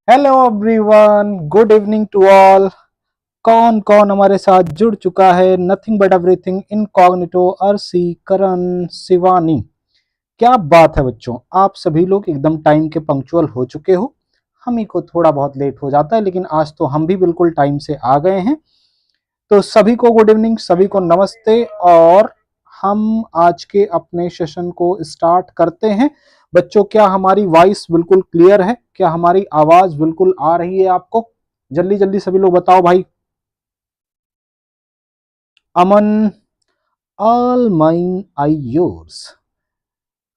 Hello everyone, good evening to all. कौन कौन हमारे साथ जुड़ चुका है? Nothing but everything incognito, Arsi, Karan, Shivani. क्या बात है बच्चों, आप सभी लोग एकदम टाइम के पंक्चुअल हो चुके हो। हम ही को थोड़ा बहुत लेट हो जाता है, लेकिन आज तो हम भी बिल्कुल टाइम से आ गए हैं। तो सभी को गुड इवनिंग, सभी को नमस्ते। और हम आज के अपने सेशन को स्टार्ट करते हैं। बच्चों, क्या हमारी वॉइस बिल्कुल क्लियर है? क्या हमारी आवाज बिल्कुल आ रही है आपको? जल्दी जल्दी सभी लोग बताओ भाई। अमन, ऑल माइन आई योर्स।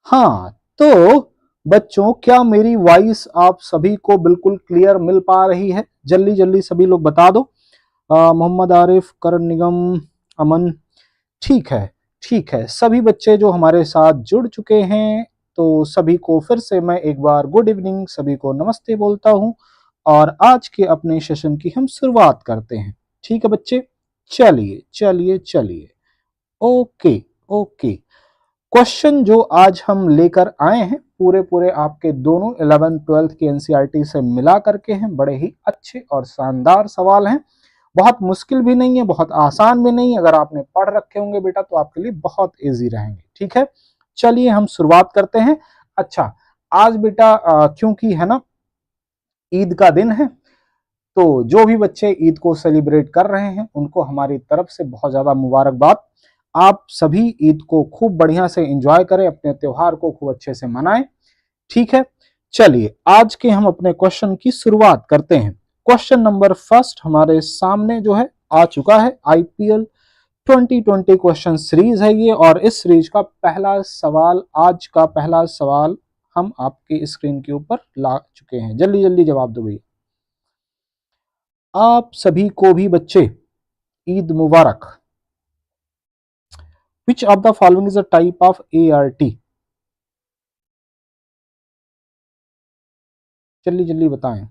हाँ, तो बच्चों, क्या मेरी वॉइस आप सभी को बिल्कुल क्लियर मिल पा रही है? जल्दी जल्दी सभी लोग बता दो। मोहम्मद आरिफ, करण निगम, अमन। ठीक है, ठीक है। सभी बच्चे जो हमारे साथ जुड़ चुके हैं, तो सभी को फिर से मैं एक बार गुड इवनिंग, सभी को नमस्ते बोलता हूं। और आज के अपने सेशन की हम शुरुआत करते हैं। ठीक है बच्चे, चलिए चलिए चलिए। Okay, okay. क्वेश्चन जो आज हम लेकर आए हैं, पूरे पूरे आपके दोनों 11th 12th की एनसीईआरटी से मिला करके हैं। बड़े ही अच्छे और शानदार सवाल हैं। बहुत मुश्किल भी नहीं है, बहुत आसान भी नहीं। अगर आपने पढ़ रखे होंगे बेटा, तो आपके लिए बहुत इजी रहेंगे। ठीक है, चलिए हम शुरुआत करते हैं। अच्छा, आज बेटा क्योंकि है ना, ईद का दिन है, तो जो भी बच्चे ईद को सेलिब्रेट कर रहे हैं, उनको हमारी तरफ से बहुत ज्यादा मुबारकबाद। आप सभी ईद को खूब बढ़िया से एंजॉय करें, अपने त्योहार को खूब अच्छे से मनाएं। ठीक है, चलिए आज के हम अपने क्वेश्चन की शुरुआत करते हैं। क्वेश्चन नंबर फर्स्ट हमारे सामने जो है आ चुका है। आईपीएल 2020 क्वेश्चन सीरीज है ये, और इस सीरीज का पहला सवाल, आज का पहला सवाल हम आपके स्क्रीन के ऊपर ला चुके हैं। जल्दी जल्दी जवाब दो भैया। आप सभी को भी बच्चे ईद मुबारक। Which of the following is a type of ART? जल्दी जल्दी बताएं।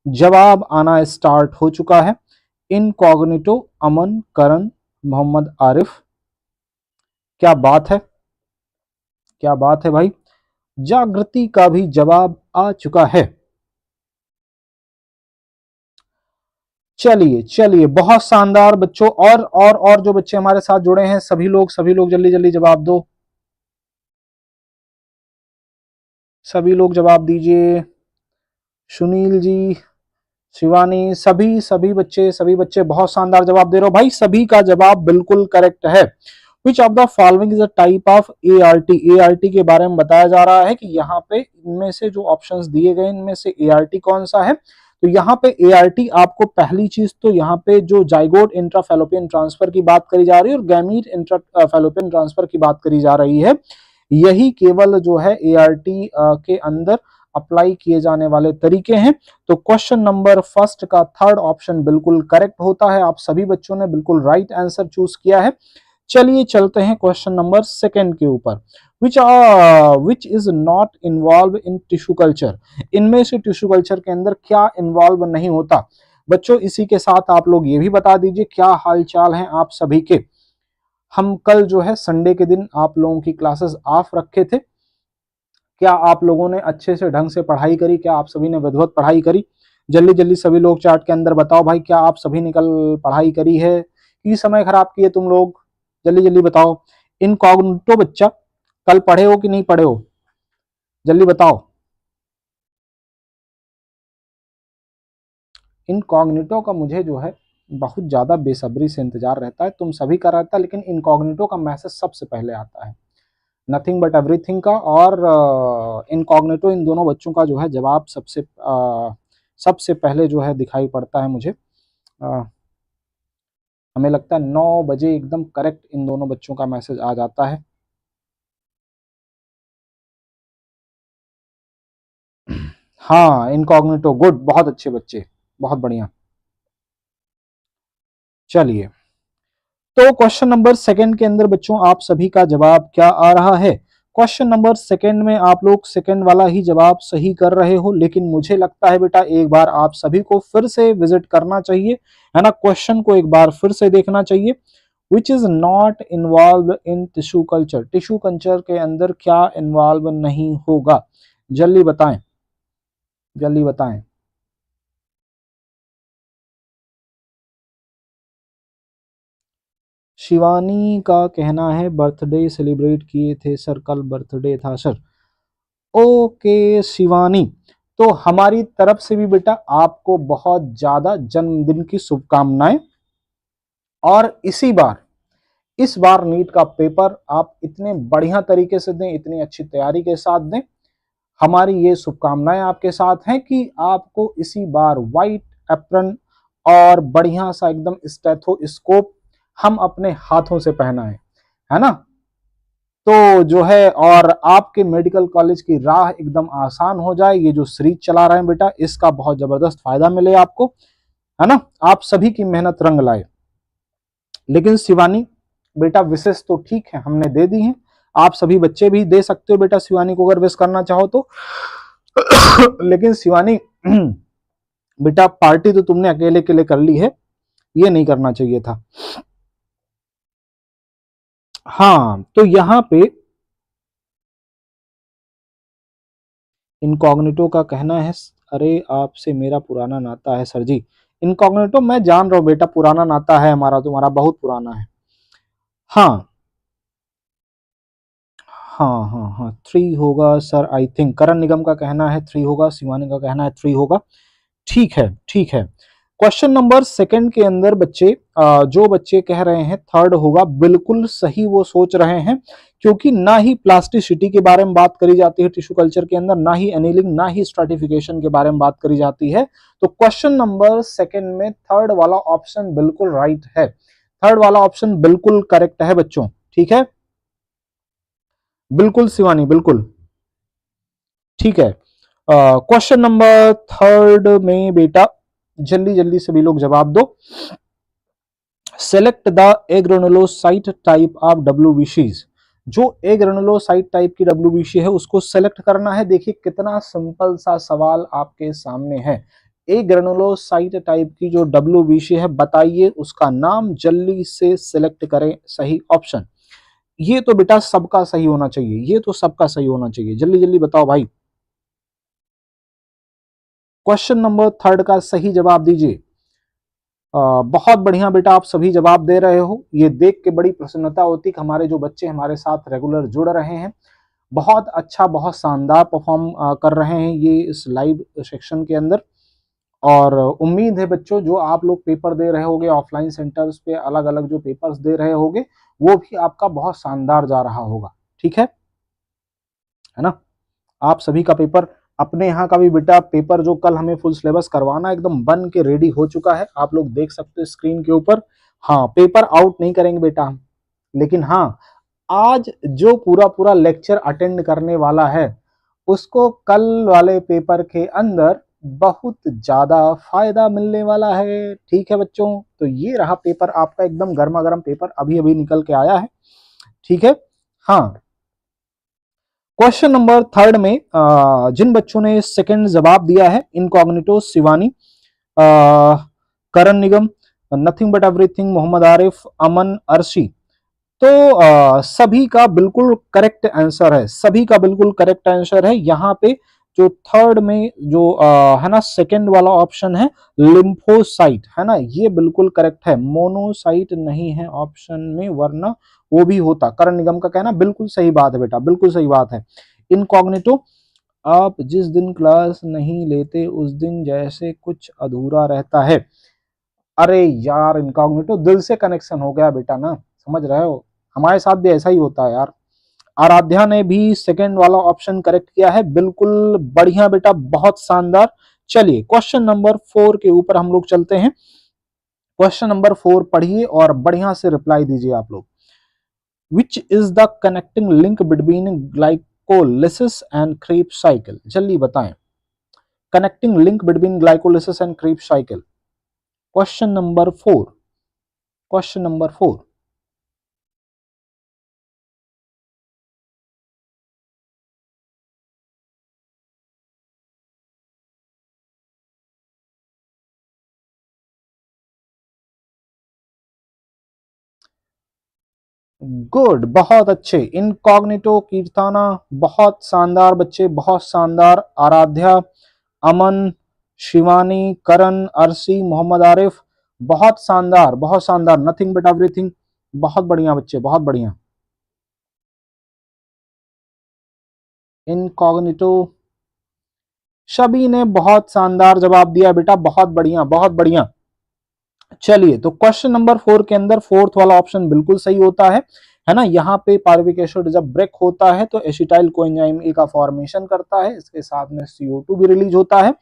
जवाब आना स्टार्ट हो चुका है। इनकॉग्निटो, अमन, करण, मोहम्मद आरिफ। क्या बात है, क्या बात है भाई। जागृति का भी जवाब आ चुका है। चलिए चलिए, बहुत शानदार बच्चों। और जो बच्चे हमारे साथ जुड़े हैं, सभी लोग जल्दी जल्दी जवाब दो। सभी लोग जवाब दीजिए। सुनील जी, शिवानी, सभी बच्चे बहुत शानदार जवाब दे रहे हो भाई। सभी का जवाब बिल्कुल करेक्ट है। विच of the following is a type of ART के बारे में बताया जा रहा है कि यहाँ पे इनमें से जो ऑप्शंस दिए गए, इनमें से ART कौन सा है? तो यहाँ पे ART आपको पहली चीज तो यहाँ पे जो जाइगोट इंट्राफेलोपियन ट्रांसफर की बात करी जा रही है और गैमीट इंट्राफेलोपियन ट्रांसफर की बात करी जा रही है। यही केवल जो है ART के अंदर अप्लाई किए जाने वाले तरीके हैं। तो क्वेश्चन नंबर फर्स्ट का थर्ड ऑप्शन बिल्कुल करेक्ट होता है। आप सभी बच्चों ने बिल्कुल राइट आंसर चूज किया है। चलिए चलते हैं क्वेश्चन नंबर सेकंड के ऊपर। Which is not involve in tissue culture? इनमें से टिश्यू कल्चर के अंदर क्या इन्वॉल्व नहीं होता? बच्चों, इसी के साथ आप लोग ये भी बता दीजिए क्या हाल चाल है आप सभी के। हम कल जो है संडे के दिन आप लोगों की क्लासेस ऑफ रखे थे। क्या आप लोगों ने अच्छे से ढंग से पढ़ाई करी? क्या आप सभी ने विधिवत पढ़ाई करी? जल्दी जल्दी सभी लोग चैट के अंदर बताओ भाई, क्या आप सभी ने कल पढ़ाई करी है कि समय खराब किए तुम लोग? जल्दी जल्दी बताओ। इनकॉग्निटो बच्चा, कल पढ़े हो कि नहीं पढ़े हो? जल्दी बताओ। इनकॉग्निटो का मुझे जो है बहुत ज्यादा बेसब्री से इंतजार रहता है। तुम सभी का रहता है, लेकिन इनकॉग्निटो का मैसेज सबसे पहले आता है। नथिंग बट एवरीथिंग का और इनकॉग्निटो, इन दोनों बच्चों का जो है जवाब सबसे पहले जो है दिखाई पड़ता है मुझे। अ, हमें लगता है 9 बजे एकदम करेक्ट इन दोनों बच्चों का मैसेज आ जाता है। हाँ, इनकॉग्निटो, गुड, बहुत अच्छे बच्चे, बहुत बढ़िया। चलिए, तो क्वेश्चन नंबर सेकंड के अंदर बच्चों आप सभी का जवाब क्या आ रहा है? क्वेश्चन नंबर सेकंड में आप लोग सेकंड वाला ही जवाब सही कर रहे हो, लेकिन मुझे लगता है बेटा एक बार आप सभी को फिर से विजिट करना चाहिए, है ना, क्वेश्चन को एक बार फिर से देखना चाहिए। Which is not involve in tissue culture, tissue culture के अंदर क्या इन्वॉल्व नहीं होगा, जल्दी बताएं, जल्दी बताएं। शिवानी का कहना है बर्थडे सेलिब्रेट किए थे सर, कल बर्थडे था सर। ओके शिवानी, तो हमारी तरफ से भी बेटा आपको बहुत ज्यादा जन्मदिन की शुभकामनाएं। और इस बार नीट का पेपर आप इतने बढ़िया तरीके से दें, इतनी अच्छी तैयारी के साथ दें। हमारी ये शुभकामनाएं आपके साथ हैं कि आपको इसी बार व्हाइट एप्रन और बढ़िया सा एकदम स्टेथोस्कोप हम अपने हाथों से पहनाएं, है ना। तो जो है और आपके मेडिकल कॉलेज की राह एकदम आसान हो जाए, ये जो सीरीज चला रहे हैं बेटा इसका बहुत जबरदस्त फायदा मिले आपको, है ना, आप सभी की मेहनत रंग लाए। लेकिन शिवानी बेटा विशेष तो ठीक है हमने दे दी है, आप सभी बच्चे भी दे सकते हो बेटा शिवानी को अगर विश करना चाहो तो। लेकिन शिवानी बेटा पार्टी तो तुमने अकेले के लिए कर ली है, ये नहीं करना चाहिए था। हाँ तो यहाँ पे इनकॉग्निटो का कहना है अरे आपसे मेरा पुराना नाता है सर जी। इनकॉग्निटो मैं जान रहा हूँ बेटा पुराना नाता है हमारा तुम्हारा, बहुत पुराना है। हाँ हाँ हाँ हाँ 3 होगा सर आई थिंक, करण निगम का कहना है 3 होगा, शिवानी का कहना है 3 होगा। ठीक है ठीक है। क्वेश्चन नंबर सेकंड के अंदर बच्चे जो बच्चे कह रहे हैं थर्ड होगा, बिल्कुल सही वो सोच रहे हैं, क्योंकि ना ही प्लास्टिसिटी के बारे में बात करी जाती है टिश्यू कल्चर के अंदर, ना ही एनीलिंग ना ही स्ट्रैटिफिकेशन के बारे में बात करी जाती है। तो क्वेश्चन नंबर सेकंड में थर्ड वाला ऑप्शन बिल्कुल राइट है, थर्ड वाला ऑप्शन बिल्कुल करेक्ट है बच्चों, ठीक है, बिल्कुल शिवानी बिल्कुल ठीक है। क्वेश्चन नंबर थर्ड में बेटा जल्दी जल्दी सभी लोग जवाब दो। Select the agranulocyte type of डब्ल्यूबीसीज, जो एग्रेनुलोसाइट टाइप की डब्ल्यूबीसी है उसको सेलेक्ट करना है। देखिए कितना सिंपल सा सवाल आपके सामने है, एग्रेनुलोसाइट टाइप की जो डब्ल्यूबीसी है बताइए उसका नाम, जल्दी से सिलेक्ट करें सही ऑप्शन। ये तो बेटा सबका सही होना चाहिए, ये तो सबका सही होना चाहिए, जल्दी जल्दी बताओ भाई। क्वेश्चन नंबर थर्ड का सही जवाब दीजिए। बहुत बढ़िया बेटा आप सभी जवाब दे रहे हो, ये देख के बड़ी प्रसन्नता होती कि हमारे जो बच्चे हमारे साथ रेगुलर जुड़ रहे हैं, बहुत अच्छा बहुत शानदार परफॉर्म कर रहे हैं ये इस लाइव सेक्शन के अंदर। और उम्मीद है बच्चों जो आप लोग पेपर दे रहे होगे ऑफलाइन सेंटर्स पे अलग अलग जो पेपर्स दे रहे होगे वो भी आपका बहुत शानदार जा रहा होगा, ठीक है ना। आप सभी का पेपर, अपने यहाँ का भी बेटा पेपर जो कल हमें फुल सिलेबस करवाना एकदम बन के रेडी हो चुका है, आप लोग देख सकते हो स्क्रीन के ऊपर। हाँ पेपर आउट नहीं करेंगे बेटा हम, लेकिन हाँ आज जो पूरा पूरा लेक्चर अटेंड करने वाला है उसको कल वाले पेपर के अंदर बहुत ज्यादा फायदा मिलने वाला है, ठीक है बच्चों। तो ये रहा पेपर आपका एकदम गर्मा गर्म पेपर अभी अभी निकल के आया है, ठीक है। हाँ क्वेश्चन नंबर थर्ड में जिन बच्चों ने सेकंड जवाब दिया है incognito Shivani, Karan Nigam, nothing but everything, Mohammad Arif, Aman, Arshi, तो सभी का बिल्कुल करेक्ट आंसर है, सभी का बिल्कुल करेक्ट आंसर है। यहाँ पे जो थर्ड में जो है ना सेकंड वाला ऑप्शन है लिम्फोसाइट, है ना, ये बिल्कुल करेक्ट है, मोनोसाइट नहीं है ऑप्शन में वरना वो भी होता। करण निगम का कहना बिल्कुल सही बात है बेटा, बिल्कुल सही बात है। इनकॉग्निटो, आप जिस दिन क्लास नहीं लेते उस दिन जैसे कुछ अधूरा रहता है। अरे यार इनकॉग्निटो दिल से कनेक्शन हो गया बेटा ना, समझ रहे हो, हमारे साथ भी ऐसा ही होता है यार। आराध्या ने भी सेकंड वाला ऑप्शन करेक्ट किया है, बिल्कुल बढ़िया बेटा बहुत शानदार। चलिए क्वेश्चन नंबर 4 के ऊपर हम लोग चलते हैं। क्वेश्चन नंबर 4 पढ़िए और बढ़िया से रिप्लाई दीजिए आप लोग। Which is the connecting link between glycolysis and Krebs cycle, जल्दी बताएं। Connecting link between glycolysis and Krebs cycle, question number 4, question number 4। Good, बहुत अच्छे। इनकॉग्निटो कीर्ताना, बहुत शानदार बच्चे, बहुत शानदार। आराध्या, अमन, शिवानी, करण, अर्शी, मोहम्मद आरिफ, बहुत शानदार, बहुत शानदार। नथिंग बट एवरीथिंग, बहुत बढ़िया बच्चे, बहुत बढ़िया। इनकॉग्निटो, सभी ने बहुत शानदार जवाब दिया बेटा, बहुत बढ़िया, बहुत बढ़िया। चलिए, तो क्वेश्चन नंबर 4 के अंदर फोर्थ वाला ऑप्शन बिल्कुल सही होता है ना। यहाँ पे पार्विक एसिड जब ब्रेक होता है तो एसिटाइल कोएंजाइम ए का फॉर्मेशन करता है, इसके साथ में CO2 भी रिलीज होता है।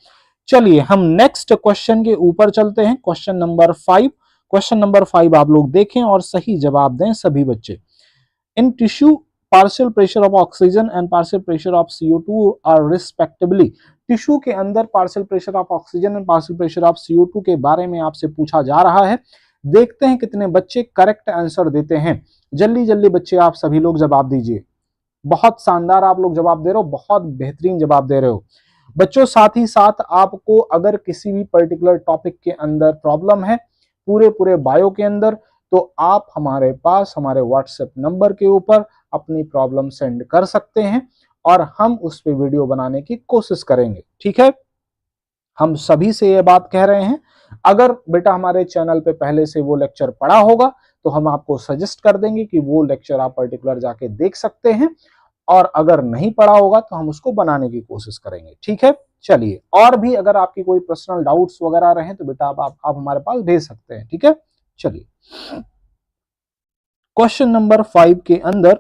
चलिए, हम नेक्स्ट क्वेश्चन के ऊपर चलते हैं। क्वेश्चन नंबर 5, क्वेश्चन नंबर 5 आप लोग देखें और सही जवाब दें सभी बच्चे। In tissue, partial pressure of oxygen and partial pressure of CO2 are respectively. Tissue के अंदर partial pressure of oxygen and partial pressure of CO2 के बारे में आपसे पूछा जा रहा है। देखते हैं कितने बच्चे करेक्ट आंसर देते हैं। जल्दी जल्दी बच्चे आप सभी लोग जवाब दीजिए। बहुत शानदार आप लोग जवाब दे रहे हो, बहुत बेहतरीन जवाब दे रहे हो बच्चों। साथ ही साथ आपको अगर किसी भी पर्टिकुलर टॉपिक के अंदर प्रॉब्लम है, पूरे पूरे बायो के अंदर, तो आप हमारे पास हमारे व्हाट्सएप नंबर के ऊपर अपनी प्रॉब्लम सेंड कर सकते हैं और हम उस पर वीडियो बनाने की कोशिश करेंगे। ठीक है, हम सभी से ये बात कह रहे हैं। अगर बेटा हमारे चैनल पे पहले से वो लेक्चर पढ़ा होगा तो हम आपको सजेस्ट कर देंगे कि वो लेक्चर आप पर्टिकुलर जाके देख सकते हैं, और अगर नहीं पढ़ा होगा तो हम उसको बनाने की कोशिश करेंगे। ठीक है, चलिए, और भी अगर आपकी कोई पर्सनल डाउट्स वगैरह रहे तो बेटा आप हमारे पास भेज सकते हैं। ठीक है, चलिए, क्वेश्चन नंबर 5 के अंदर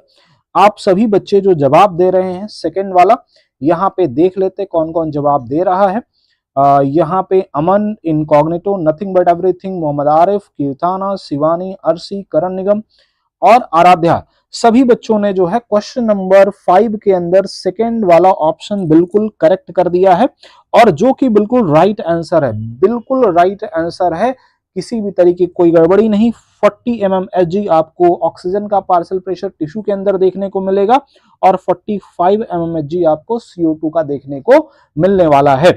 आप सभी बच्चे जो जवाब दे रहे हैं सेकंड वाला, यहाँ पे देख लेते कौन कौन जवाब दे रहा है। यहाँ पे Aman, incognito, nothing but everything, Mohammad Arif, Kirtana, Shivani, Arshi, Karan Nigam और आराध्या। सभी बच्चों ने जो है क्वेश्चन नंबर 5 के अंदर सेकंड वाला ऑप्शन बिल्कुल करेक्ट कर दिया है, और जो कि बिल्कुल राइट आंसर है, बिल्कुल राइट आंसर है। किसी भी तरीके की कोई गड़बड़ी नहीं। 40 mmHg आपको ऑक्सीजन का पार्शियल प्रेशर टिश्यू के अंदर देखने को मिलेगा और 45 mmHg आपको CO2 का देखने को मिलने वाला है।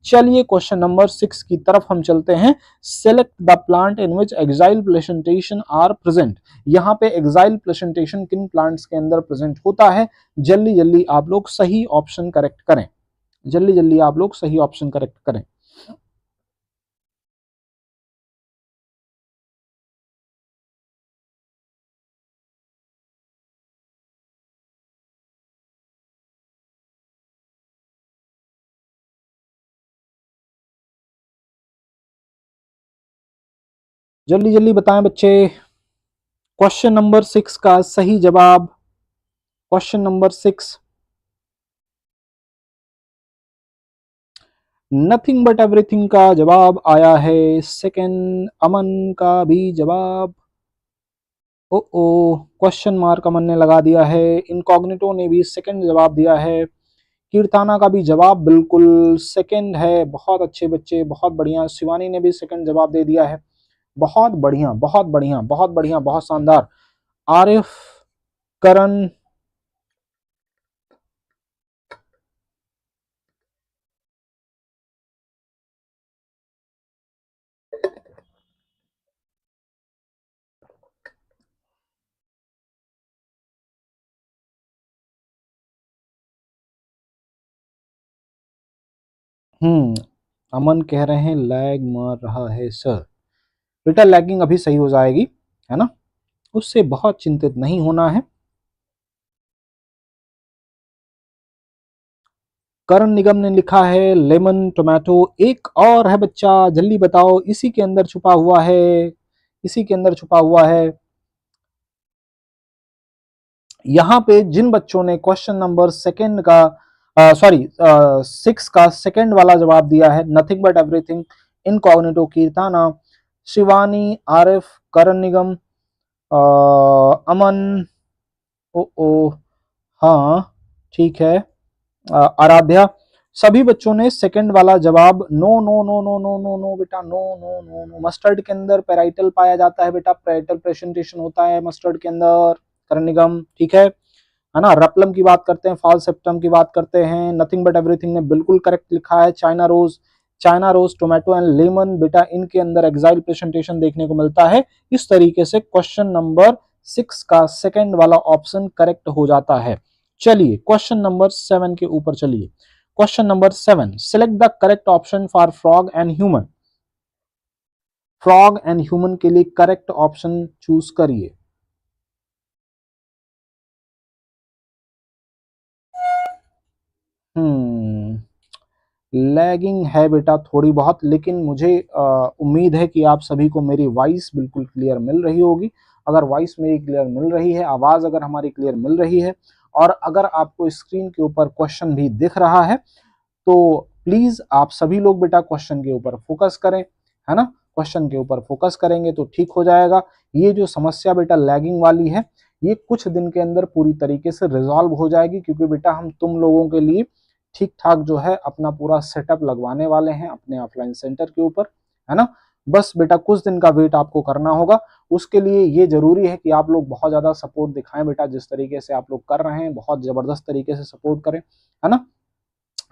चलिए, क्वेश्चन नंबर 6 की तरफ हम चलते हैं। Select the plant in which axile placentation are present. यहाँ पे एक्साइल प्लेसेंटेशन किन प्लांट्स के अंदर प्रेजेंट होता है। जल्दी जल्दी आप लोग सही ऑप्शन करेक्ट करें, जल्दी जल्दी आप लोग सही ऑप्शन करेक्ट करें। जल्दी जल्दी बताएं बच्चे। क्वेश्चन नंबर 6 का सही जवाब, question number 6, nothing but everything का जवाब आया है सेकंड। अमन का भी जवाब, ओ क्वेश्चन मार्क अमन ने लगा दिया है। इनकॉग्निटो ने भी सेकंड जवाब दिया है। कीर्ताना का भी जवाब बिल्कुल सेकंड है। बहुत अच्छे बच्चे, बहुत बढ़िया। शिवानी ने भी सेकंड जवाब दे दिया है। बहुत बढ़िया, बहुत बढ़िया, बहुत बढ़िया, बहुत शानदार। आरिफ, करण, अमन कह रहे हैं लैग मार रहा है सर। बेटा लैगिंग अभी सही हो जाएगी, है ना, उससे बहुत चिंतित नहीं होना है। करण निगम ने लिखा है लेमन टोमेटो। एक और है बच्चा, जल्दी बताओ, इसी के अंदर छुपा हुआ है, इसी के अंदर छुपा हुआ है। यहाँ पे जिन बच्चों ने क्वेश्चन नंबर सेकंड का सॉरी 6 का सेकंड वाला जवाब दिया है, nothing but everything, incognito, Kirtana, Shivani, Arif, Karan Nigam, Aman, ओ हाँ ठीक है, आराध्या, सभी बच्चों ने सेकंड वाला जवाब। No no no no no no no बेटा, no no no no. Mustard के अंदर पैराइटल पाया जाता है बेटा, पैराइटल प्रेजेंटेशन होता है मस्टर्ड के अंदर। करण निगम ठीक है ना। रपलम की बात करते हैं, फॉल सेप्टम की बात करते हैं। नथिंग बट एवरीथिंग ने बिल्कुल करेक्ट लिखा है। China rose, China rose, tomato and lemon बेटा, इनके अंदर एक्साइल प्रेजेंटेशन देखने को मिलता है। इस तरीके से क्वेश्चन नंबर 6 का सेकंड वाला ऑप्शन करेक्ट हो जाता है। चलिए क्वेश्चन नंबर 7 के ऊपर चलिए। Question number 7, select the correct option for frog and human. Frog and human के लिए करेक्ट ऑप्शन चूज करिए। लैगिंग है बेटा थोड़ी बहुत, लेकिन मुझे उम्मीद है कि आप सभी को मेरी वॉइस बिल्कुल क्लियर मिल रही होगी। अगर वॉइस मेरी क्लियर मिल रही है, आवाज अगर हमारी क्लियर मिल रही है, और अगर आपको स्क्रीन के ऊपर क्वेश्चन भी दिख रहा है, तो प्लीज आप सभी लोग बेटा क्वेश्चन के ऊपर फोकस करें, है ना। क्वेश्चन के ऊपर फोकस करेंगे तो ठीक हो जाएगा। ये जो समस्या बेटा लैगिंग वाली है, ये कुछ दिन के अंदर पूरी तरीके से रिजॉल्व हो जाएगी, क्योंकि बेटा हम तुम लोगों के लिए ठीक ठाक जो है अपना पूरा सेटअप लगवाने वाले हैं अपने ऑफलाइन सेंटर के ऊपर, है ना। बस बेटा कुछ दिन का वेट आपको करना होगा। उसके लिए ये जरूरी है कि आप लोग बहुत ज्यादा सपोर्ट दिखाएं बेटा, जिस तरीके से आप लोग कर रहे हैं बहुत जबरदस्त तरीके से सपोर्ट करें, है ना।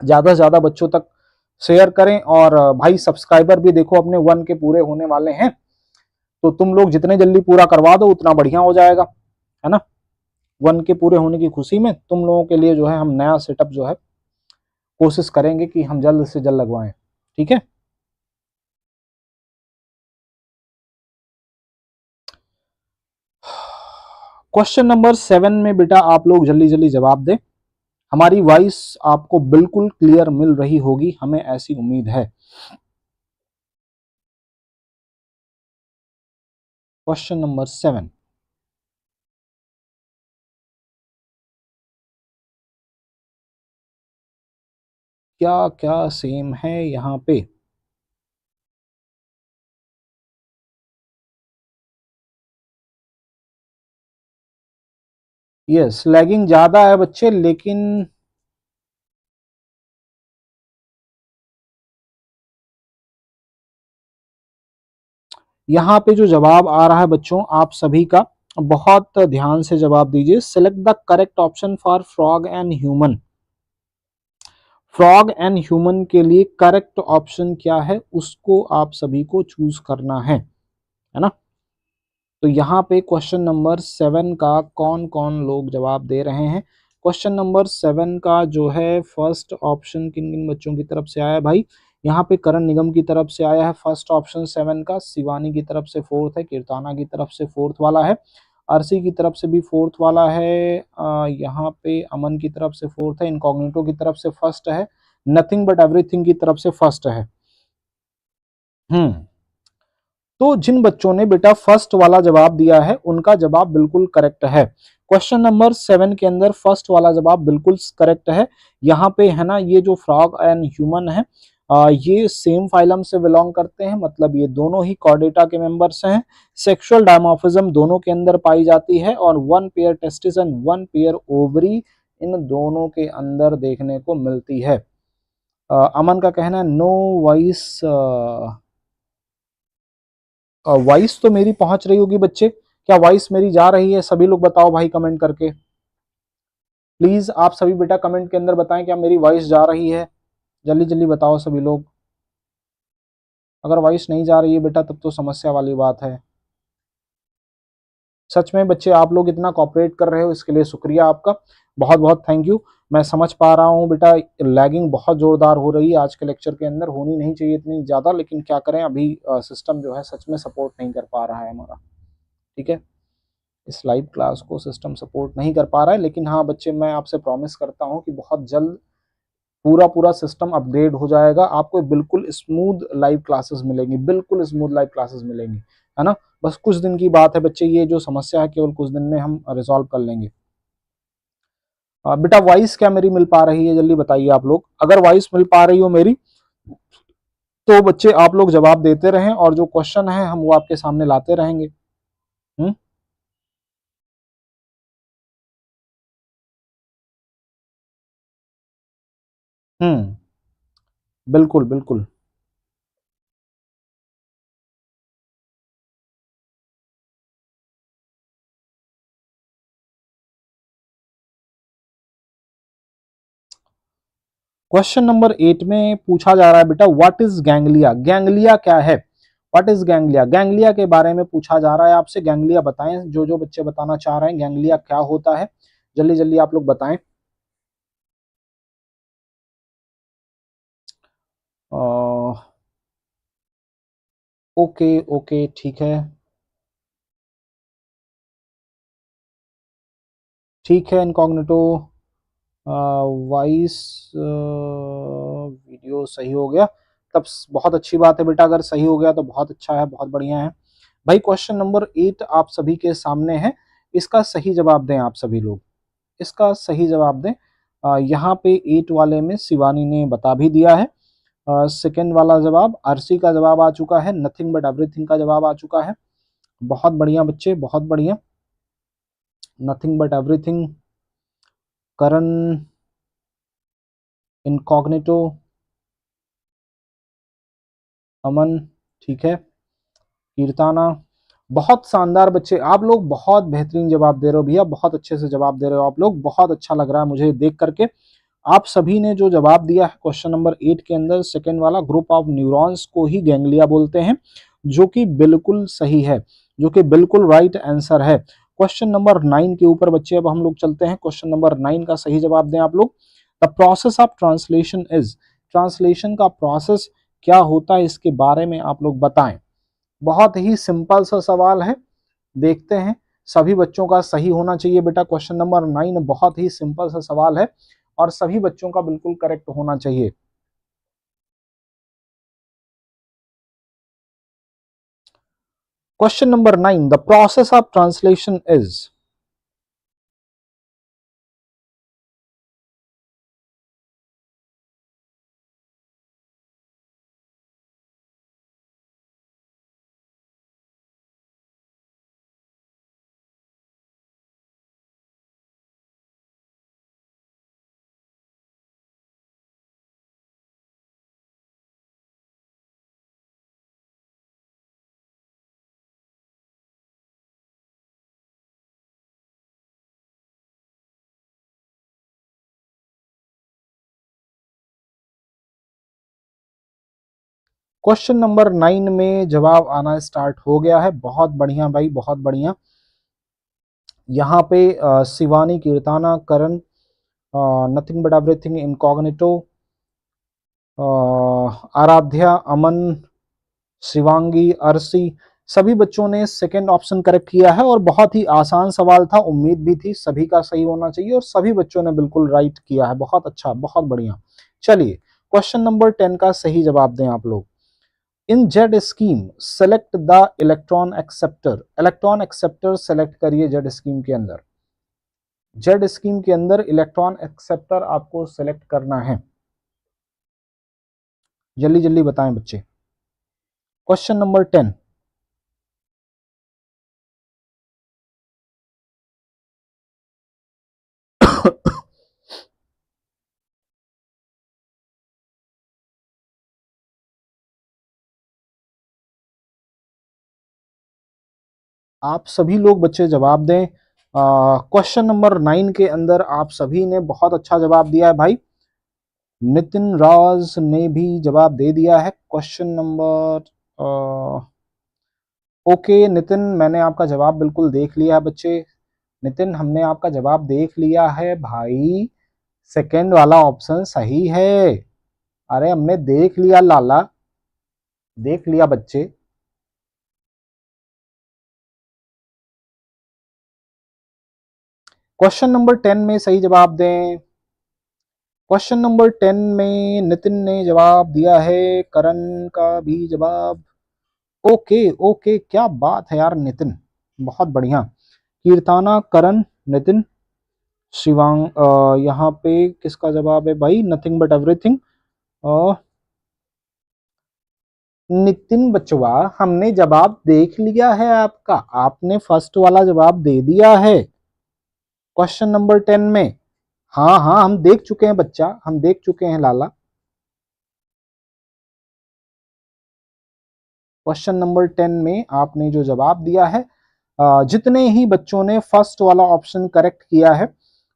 ज्यादा से ज्यादा बच्चों तक शेयर करें, और भाई सब्सक्राइबर भी देखो अपने 1 के पूरे होने वाले हैं, तो तुम लोग जितने जल्दी पूरा करवा दो उतना बढ़िया हो जाएगा, है ना। 1 के पूरे होने की खुशी में तुम लोगों के लिए जो है हम नया सेटअप जो है कोशिश करेंगे कि हम जल्द से जल्द लगवाएं, ठीक है। क्वेश्चन नंबर 7 में बेटा आप लोग जल्दी जल्दी जवाब दें। हमारी वॉइस आपको बिल्कुल क्लियर मिल रही होगी, हमें ऐसी उम्मीद है। क्वेश्चन नंबर 7, क्या क्या सेम है यहाँ पे। यस, लैगिंग ज्यादा है बच्चे, लेकिन यहाँ पे जो जवाब आ रहा है बच्चों आप सभी का, बहुत ध्यान से जवाब दीजिए। Select the correct option for frog and human. Frog and human के लिए करेक्ट ऑप्शन क्या है उसको आप सभी को चूज करना है ना। तो यहाँ पे क्वेश्चन नंबर 7 का कौन कौन लोग जवाब दे रहे हैं। क्वेश्चन नंबर 7 का जो है फर्स्ट ऑप्शन किन किन बच्चों की तरफ से आया है भाई। यहाँ पे करण निगम की तरफ से आया है फर्स्ट ऑप्शन 7 का, शिवानी की तरफ से फोर्थ है, कीर्ताना की तरफ से फोर्थ वाला है, आरसी की तरफ से भी फोर्थ वाला है, यहाँ पे अमन की तरफ से फोर्थ है, इनकॉग्निटो की तरफ से फर्स्ट है, नथिंग बट एवरीथिंग की तरफ से फर्स्ट है। हम्म, तो जिन बच्चों ने बेटा फर्स्ट वाला जवाब दिया है उनका जवाब बिल्कुल करेक्ट है। क्वेश्चन नंबर 7 के अंदर फर्स्ट वाला जवाब बिल्कुल करेक्ट है। यहाँ पे है ना, ये जो फ्रॉग एंड ह्यूमन है, ये सेम फाइलम से बिलोंग करते हैं, मतलब ये दोनों ही कॉर्डेटा के मेंबर्स हैं। सेक्सुअल डायमॉर्फिज्म दोनों के अंदर पाई जाती है, और 1 pair testis and 1 pair ovary इन दोनों के अंदर देखने को मिलती है। अमन का कहना है नो वॉइस। वॉइस तो मेरी पहुंच रही होगी बच्चे, क्या वॉइस मेरी जा रही है? सभी लोग बताओ भाई कमेंट करके। प्लीज आप सभी बेटा कमेंट के अंदर बताएं क्या मेरी वॉइस जा रही है। जल्दी जल्दी बताओ सभी लोग। अगर वॉइस नहीं जा रही है बेटा तब तो समस्या वाली बात है। सच में बच्चे आप लोग इतना कॉपरेट कर रहे हो, इसके लिए शुक्रिया आपका, बहुत बहुत थैंक यू। मैं समझ पा रहा हूँ बेटा लैगिंग बहुत जोरदार हो रही है आज के लेक्चर के अंदर, होनी नहीं चाहिए इतनी ज्यादा, लेकिन क्या करें अभी सिस्टम जो है सच में सपोर्ट नहीं कर पा रहा है हमारा, ठीक है। इस लाइव क्लास को सिस्टम सपोर्ट नहीं कर पा रहा है, लेकिन हाँ बच्चे मैं आपसे प्रॉमिस करता हूँ कि बहुत जल्द पूरा पूरा सिस्टम अपग्रेड हो जाएगा, आपको बिल्कुल स्मूथ लाइव क्लासेस मिलेंगी, बिल्कुल स्मूथ लाइव क्लासेस मिलेंगी, है ना। बस कुछ दिन की बात है बच्चे, ये जो समस्या है केवल कुछ दिन में हम रिजॉल्व कर लेंगे। बेटा वॉइस क्या मेरी मिल पा रही है, जल्दी बताइए आप लोग। अगर वॉइस मिल पा रही हो मेरी तो बच्चे आप लोग जवाब देते रहें, और जो क्वेश्चन है हम वो आपके सामने लाते रहेंगे। हम्म हम्म, बिल्कुल बिल्कुल। क्वेश्चन नंबर 8 में पूछा जा रहा है बेटा व्हाट इज गैंग्लिया। गैंग्लिया क्या है? What is ganglia? गैंग्लिया के बारे में पूछा जा रहा है आपसे। गैंग्लिया बताएं, जो जो बच्चे बताना चाह रहे हैं गैंग्लिया क्या होता है, जल्दी जल्दी आप लोग बताएं। ओके ओके ठीक है, ठीक है। इनकॉग्निटो वॉइस वीडियो सही हो गया, तब बहुत अच्छी बात है बेटा। अगर सही हो गया तो बहुत अच्छा है, बहुत बढ़िया है भाई। क्वेश्चन नंबर 8 आप सभी के सामने है, इसका सही जवाब दें आप सभी लोग, इसका सही जवाब दें। यहाँ पे 8 वाले में शिवानी ने बता भी दिया है। सेकंड वाला जवाब आरसी का जवाब आ चुका है, नथिंग बट एवरीथिंग का जवाब आ चुका है। बहुत बढ़िया बच्चे, बहुत बढ़िया। Nothing but everything, Karan, incognito, Aman, ठीक है, कीर्ताना। बहुत शानदार बच्चे, आप लोग बहुत बेहतरीन जवाब दे रहे हो भैया, बहुत अच्छे से जवाब दे रहे हो आप लोग, बहुत अच्छा लग रहा है मुझे देख करके। आप सभी ने जो जवाब दिया है क्वेश्चन नंबर 8 के अंदर, सेकंड वाला ग्रुप ऑफ न्यूरॉन्स को ही गैंग्लिया बोलते हैं, जो कि बिल्कुल सही है, जो कि बिल्कुल राइट आंसर है। क्वेश्चन नंबर 9 के ऊपर बच्चे अब हम लोग चलते हैं। क्वेश्चन नंबर 9 का सही जवाब दें आप लोग। The process of translation is, translation का प्रोसेस क्या होता है इसके बारे में आप लोग बताएं। बहुत ही सिंपल सा सवाल है, देखते हैं। सभी बच्चों का सही होना चाहिए बेटा। क्वेश्चन नंबर 9 बहुत ही सिंपल सा सवाल है और सभी बच्चों का बिल्कुल करेक्ट होना चाहिए। Question number 9, the process of translation is. Question number 9 में जवाब आना स्टार्ट हो गया है। बहुत बढ़िया भाई, बहुत बढ़िया। यहाँ पे Shivani, Kirtana, Karan, nothing but everything, incognito, Aaradhya, Aman, Shivangi, Arshi, सभी बच्चों ने सेकंड ऑप्शन करेक्ट किया है और बहुत ही आसान सवाल था, उम्मीद भी थी सभी का सही होना चाहिए और सभी बच्चों ने बिल्कुल राइट किया है। बहुत अच्छा, बहुत बढ़िया। चलिए क्वेश्चन नंबर 10 का सही जवाब दें आप लोग। In Z scheme select the electron acceptor, electron acceptor select करिए जेड स्कीम के अंदर। जेड स्कीम के अंदर इलेक्ट्रॉन एक्सेप्टर आपको सेलेक्ट करना है, जल्दी जल्दी बताएं बच्चे। Question number 10। आप सभी लोग बच्चे जवाब दें। क्वेश्चन नंबर 9 के अंदर आप सभी ने बहुत अच्छा जवाब दिया है भाई। नितिन राज ने भी जवाब दे दिया है। क्वेश्चन नंबर ओके नितिन, मैंने आपका जवाब बिल्कुल देख लिया है बच्चे। नितिन, हमने आपका जवाब देख लिया है भाई, सेकंड वाला ऑप्शन सही है। अरे हमने देख लिया लाला, देख लिया बच्चे। क्वेश्चन नंबर 10 में सही जवाब दें। क्वेश्चन नंबर 10 में नितिन ने जवाब दिया है, करण का भी जवाब ओके ओके, क्या बात है यार नितिन, बहुत बढ़िया। कीर्ताना, करण, नितिन, शिवांग, यहाँ पे किसका जवाब है भाई, नथिंग बट एवरीथिंग। नितिन बचवा, हमने जवाब देख लिया है आपका, आपने फर्स्ट वाला जवाब दे दिया है क्वेश्चन नंबर 10 में। हाँ हाँ, हम देख चुके हैं बच्चा, हम देख चुके हैं लाला। क्वेश्चन नंबर 10 में आपने जो जवाब दिया है, जितने ही बच्चों ने फर्स्ट वाला ऑप्शन करेक्ट किया है,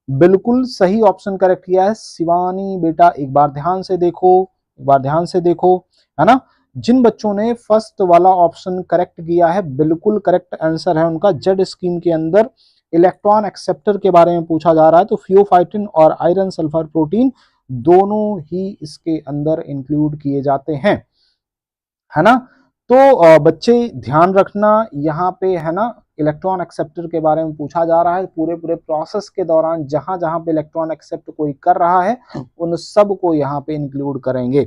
बिल्कुल सही ऑप्शन करेक्ट किया है। शिवानी बेटा एक बार ध्यान से देखो, एक बार ध्यान से देखो, है ना। जिन बच्चों ने फर्स्ट वाला ऑप्शन करेक्ट किया है, बिल्कुल करेक्ट आंसर है उनका। जेड स्कीम के अंदर इलेक्ट्रॉन एक्सेप्टर के बारे में पूछा जा रहा है, तो फियोफाइटिन और आयरन सल्फर प्रोटीन दोनों ही इसके अंदर इंक्लूड किए जाते हैं, है ना। तो बच्चे ध्यान रखना, यहाँ पे है ना इलेक्ट्रॉन एक्सेप्टर के बारे में पूछा जा रहा है। पूरे पूरे प्रोसेस के दौरान जहां जहां पे इलेक्ट्रॉन एक्सेप्ट कोई कर रहा है उन सब को यहाँ पे इंक्लूड करेंगे,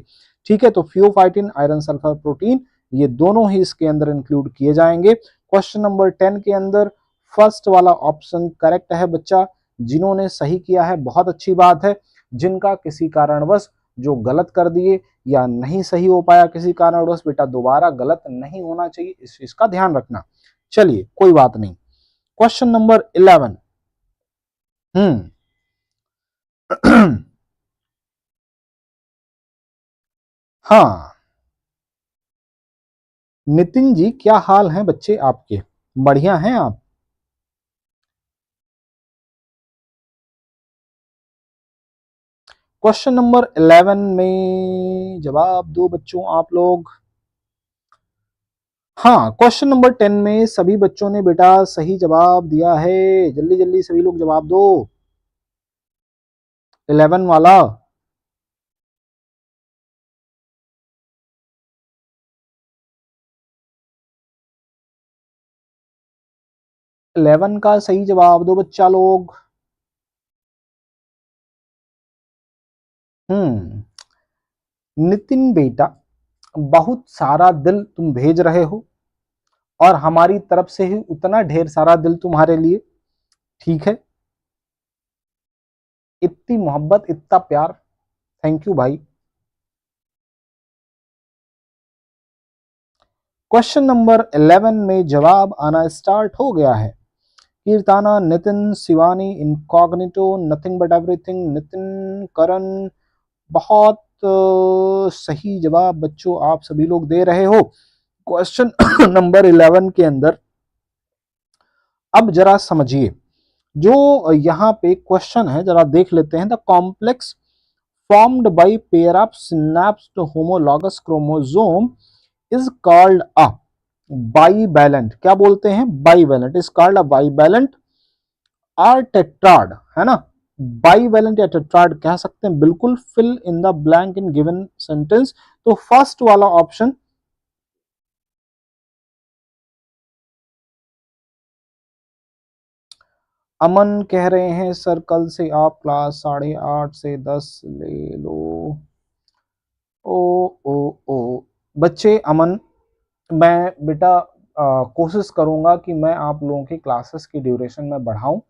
ठीक है। तो फियोफाइटिन, आयरन सल्फर प्रोटीन, ये दोनों ही इसके अंदर इंक्लूड किए जाएंगे। क्वेश्चन नंबर 10 के अंदर फर्स्ट वाला ऑप्शन करेक्ट है बच्चा। जिन्होंने सही किया है बहुत अच्छी बात है, जिनका किसी कारणवश जो गलत कर दिए या नहीं सही हो पाया किसी कारणवश, बेटा दोबारा गलत नहीं होना चाहिए, इस चीज का ध्यान रखना। चलिए कोई बात नहीं। Question number 11। हाँ, नितिन जी क्या हाल है बच्चे आपके, बढ़िया हैं आप? क्वेश्चन नंबर 11 में जवाब दो बच्चों आप लोग। हाँ, क्वेश्चन नंबर 10 में सभी बच्चों ने बेटा सही जवाब दिया है, जल्दी जल्दी सभी लोग जवाब दो। 11 वाला। 11 का सही जवाब दो बच्चा लोग। हम्म नितिन बेटा, बहुत सारा दिल तुम भेज रहे हो और हमारी तरफ से ही उतना ढेर सारा दिल तुम्हारे लिए, ठीक है। इतनी मोहब्बत, इतना प्यार, थैंक यू भाई। क्वेश्चन नंबर 11 में जवाब आना स्टार्ट हो गया है। Kirtana, Nitin, Shivani, incognito, nothing but everything, Nitin, Karan, बहुत सही जवाब बच्चों आप सभी लोग दे रहे हो क्वेश्चन नंबर 11 के अंदर। अब जरा समझिए, जो यहाँ पे क्वेश्चन है जरा देख लेते हैं। The complex formed by pair of synapsed homologous chromosome is called a bivalent. क्या बोलते हैं? Bivalent. Is called a bivalent or tetrad, है ना। बाइवैलेंट या टेट्राड कह सकते हैं, बिल्कुल। Fill in the blank in given sentence. तो फर्स्ट वाला ऑप्शन, अमन कह रहे हैं सर कल से आप क्लास 8:30 से 10 ले लो। ओ ओ ओ बच्चे, अमन, मैं बेटा कोशिश करूंगा कि मैं आप लोगों की क्लासेस की ड्यूरेशन में बढ़ाऊं,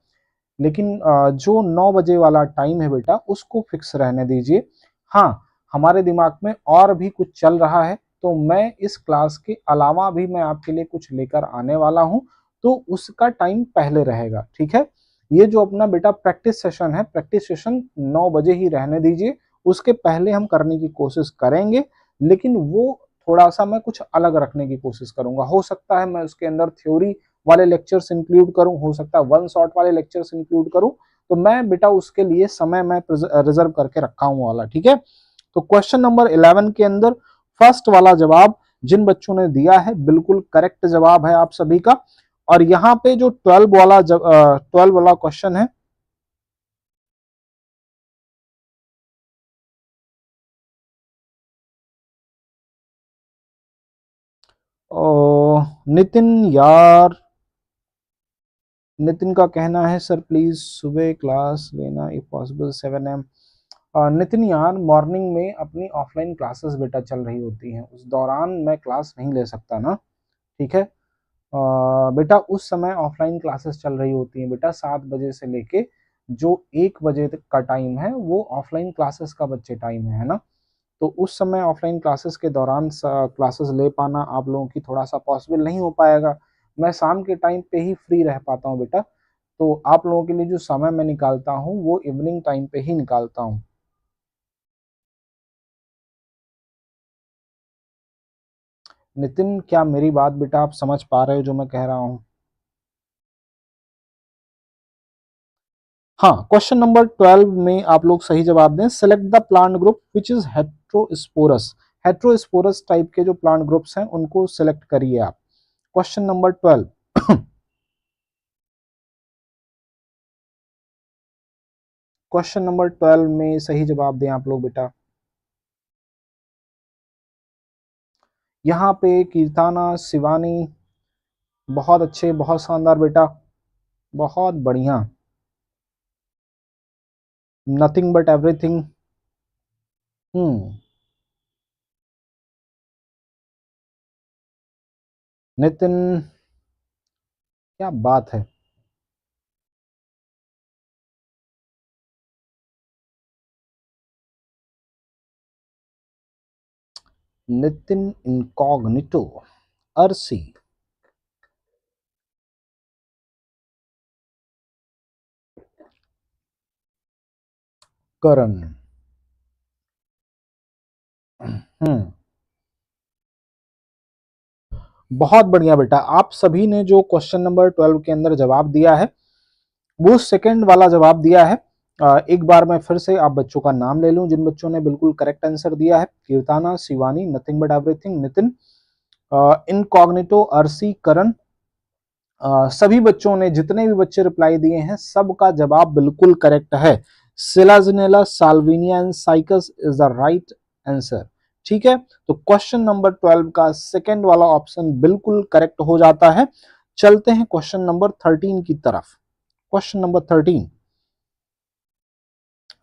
लेकिन जो 9 बजे वाला टाइम है बेटा उसको फिक्स रहने दीजिए। हाँ, हमारे दिमाग में और भी कुछ चल रहा है, तो मैं इस क्लास के अलावा भी मैं आपके लिए कुछ लेकर आने वाला हूं, तो उसका टाइम पहले रहेगा, ठीक है। ये जो अपना बेटा प्रैक्टिस सेशन है, प्रैक्टिस सेशन 9 बजे ही रहने दीजिए। उसके पहले हम करने की कोशिश करेंगे, लेकिन वो थोड़ा सा मैं कुछ अलग रखने की कोशिश करूंगा। हो सकता है मैं उसके अंदर थ्योरी वाले लेक्चर्स इंक्लूड करूं, हो सकता है वन शॉट वाले लेक्चर्स इंक्लूड करूं। तो मैं बेटा उसके लिए समय मैं रिजर्व करके रखा हूं वाला, ठीक है। तो क्वेश्चन नंबर 11 के अंदर फर्स्ट वाला जवाब जिन बच्चों ने दिया है बिल्कुल करेक्ट जवाब है आप सभी का। और यहाँ पे जो 12 वाला क्वेश्चन है, नितिन यार, नितिन का कहना है सर प्लीज सुबह क्लास लेना इफ पॉसिबल 7 AM। नितिन यार, मॉर्निंग में अपनी ऑफलाइन क्लासेस बेटा चल रही होती हैं, उस दौरान मैं क्लास नहीं ले सकता ना, ठीक है। बेटा उस समय ऑफलाइन क्लासेस चल रही होती हैं बेटा, 7 बजे से लेके जो 1 बजे तक का टाइम है वो ऑफलाइन क्लासेस का बच्चे टाइम है ना। तो उस समय ऑफलाइन क्लासेस के दौरान क्लासेस ले पाना आप लोगों की थोड़ा सा पॉसिबल नहीं हो पाएगा। मैं शाम के टाइम पे ही फ्री रह पाता हूँ बेटा, तो आप लोगों के लिए जो समय मैं निकालता हूँ वो इवनिंग टाइम पे ही निकालता हूँ। नितिन, क्या मेरी बात बेटा आप समझ पा रहे हो जो मैं कह रहा हूँ? हाँ, क्वेश्चन नंबर 12 में आप लोग सही जवाब दें। Select the plant group which is heterosporous. Heterosporous type के जो प्लांट ग्रुप्स हैं उनको सिलेक्ट करिए आप। Question number 12। क्वेश्चन नंबर 12 में सही जवाब दें आप लोग बेटा। यहाँ पे कीर्ताना, शिवानी, बहुत अच्छे, बहुत शानदार बेटा, बहुत बढ़िया। Nothing but everything. नितिन, क्या बात है। नितिन इनकॉग्निटो, अर्सी, करण। बहुत बढ़िया बेटा, आप सभी ने जो क्वेश्चन नंबर 12 के अंदर जवाब दिया है वो सेकंड वाला जवाब दिया है। एक बार मैं फिर से आप बच्चों का नाम ले लूं जिन बच्चों ने बिल्कुल करेक्ट आंसर दिया है। Kirtana, Shivani, nothing but everything, Nitin, incognito, Arsi, Karan. सभी बच्चों ने, जितने भी बच्चे रिप्लाई दिए हैं सबका जवाब बिल्कुल करेक्ट है। Selaginella Salvinia and cycas is the right answer. ठीक है, तो क्वेश्चन नंबर 12 का सेकंड वाला ऑप्शन बिल्कुल करेक्ट हो जाता है। चलते हैं क्वेश्चन नंबर 13 की तरफ। क्वेश्चन नंबर 13,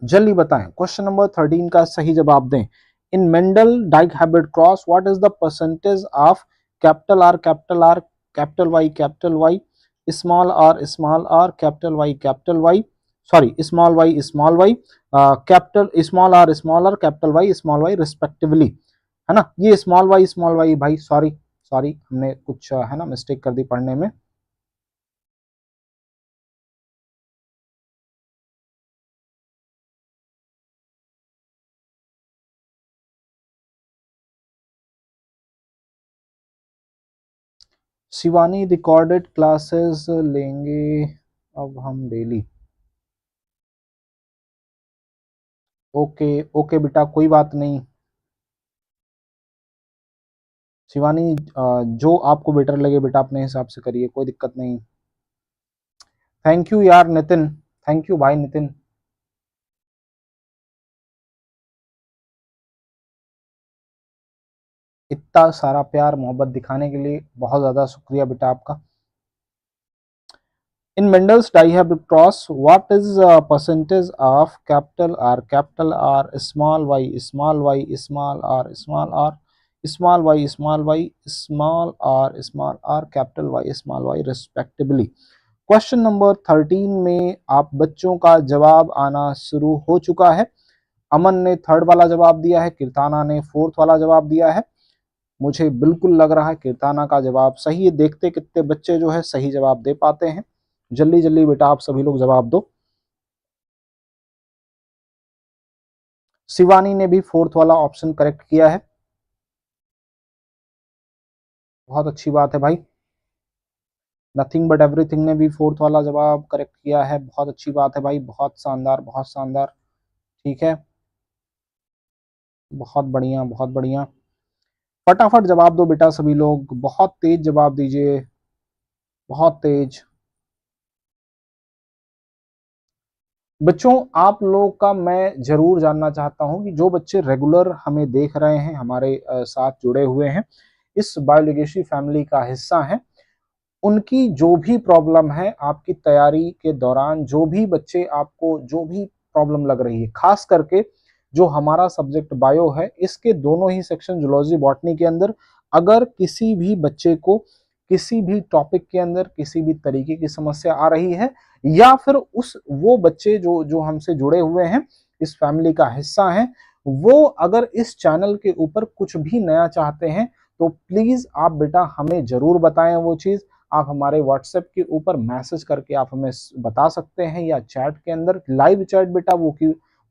जल्दी बताएं, क्वेश्चन नंबर 13 का सही जवाब दें। In Mendel dihybrid cross what is the percentage of capital R, capital R, capital Y, small r, capital Y, sorry small y, capital small r, capital Y respectively, है ना। ये small y भाई, sorry sorry, हमने कुछ है ना mistake कर दी पढ़ने में। शिवानी, रिकॉर्डेड क्लासेस लेंगे अब हम डेली। ओके ओके बेटा, कोई बात नहीं। शिवानी, जो आपको बेटर लगे बेटा अपने हिसाब से करिए, कोई दिक्कत नहीं। थैंक यू यार नितिन, थैंक यू भाई नितिन। इतना सारा प्यार मोहब्बत दिखाने के लिए बहुत ज़्यादा शुक्रिया बेटा आपका। In Mendel's dihybrid cross, what is percentage of capital R, small y, small r, small y, small r, capital Y, small y respectively? Question number 13 में आप बच्चों का जवाब आना शुरू हो चुका है। अमन ने थर्ड वाला जवाब दिया है, कीर्ताना ने फोर्थ वाला जवाब दिया है। मुझे बिल्कुल लग रहा है कीर्ताना का जवाब सही है। देखते कितने बच्चे जो है सही जवाब दे पाते हैं। जल्दी जल्दी बेटा आप सभी लोग जवाब दो। शिवानी ने भी फोर्थ वाला ऑप्शन करेक्ट किया है, बहुत अच्छी बात है भाई। नथिंग बट एवरीथिंग ने भी फोर्थ वाला जवाब करेक्ट किया है, बहुत अच्छी बात है भाई, बहुत शानदार, बहुत शानदार। ठीक है, बहुत बढ़िया, बहुत बढ़िया। फटाफट जवाब दो बेटा सभी लोग, बहुत तेज जवाब दीजिए, बहुत तेज। बच्चों आप लोग का मैं जरूर जानना चाहता हूं कि जो बच्चे रेगुलर हमें देख रहे हैं, हमारे साथ जुड़े हुए हैं, इस बायोलिगेसी फैमिली का हिस्सा हैं, उनकी जो भी प्रॉब्लम है आपकी तैयारी के दौरान, जो भी बच्चे आपको जो भी प्रॉब्लम लग रही है, खास करके जो हमारा सब्जेक्ट बायो है, इसके दोनों ही सेक्शन जूलॉजी बॉटनी के अंदर अगर किसी भी बच्चे को किसी भी टॉपिक के अंदर किसी भी तरीके की समस्या आ रही है, या फिर उस वो बच्चे जो जो हमसे जुड़े हुए हैं, इस फैमिली का हिस्सा हैं, वो अगर इस चैनल के ऊपर कुछ भी नया चाहते हैं तो प्लीज आप बेटा हमें जरूर बताएं। वो चीज आप हमारे व्हाट्सएप के ऊपर मैसेज करके आप हमें बता सकते हैं, या चैट के अंदर लाइव चैट बेटा वो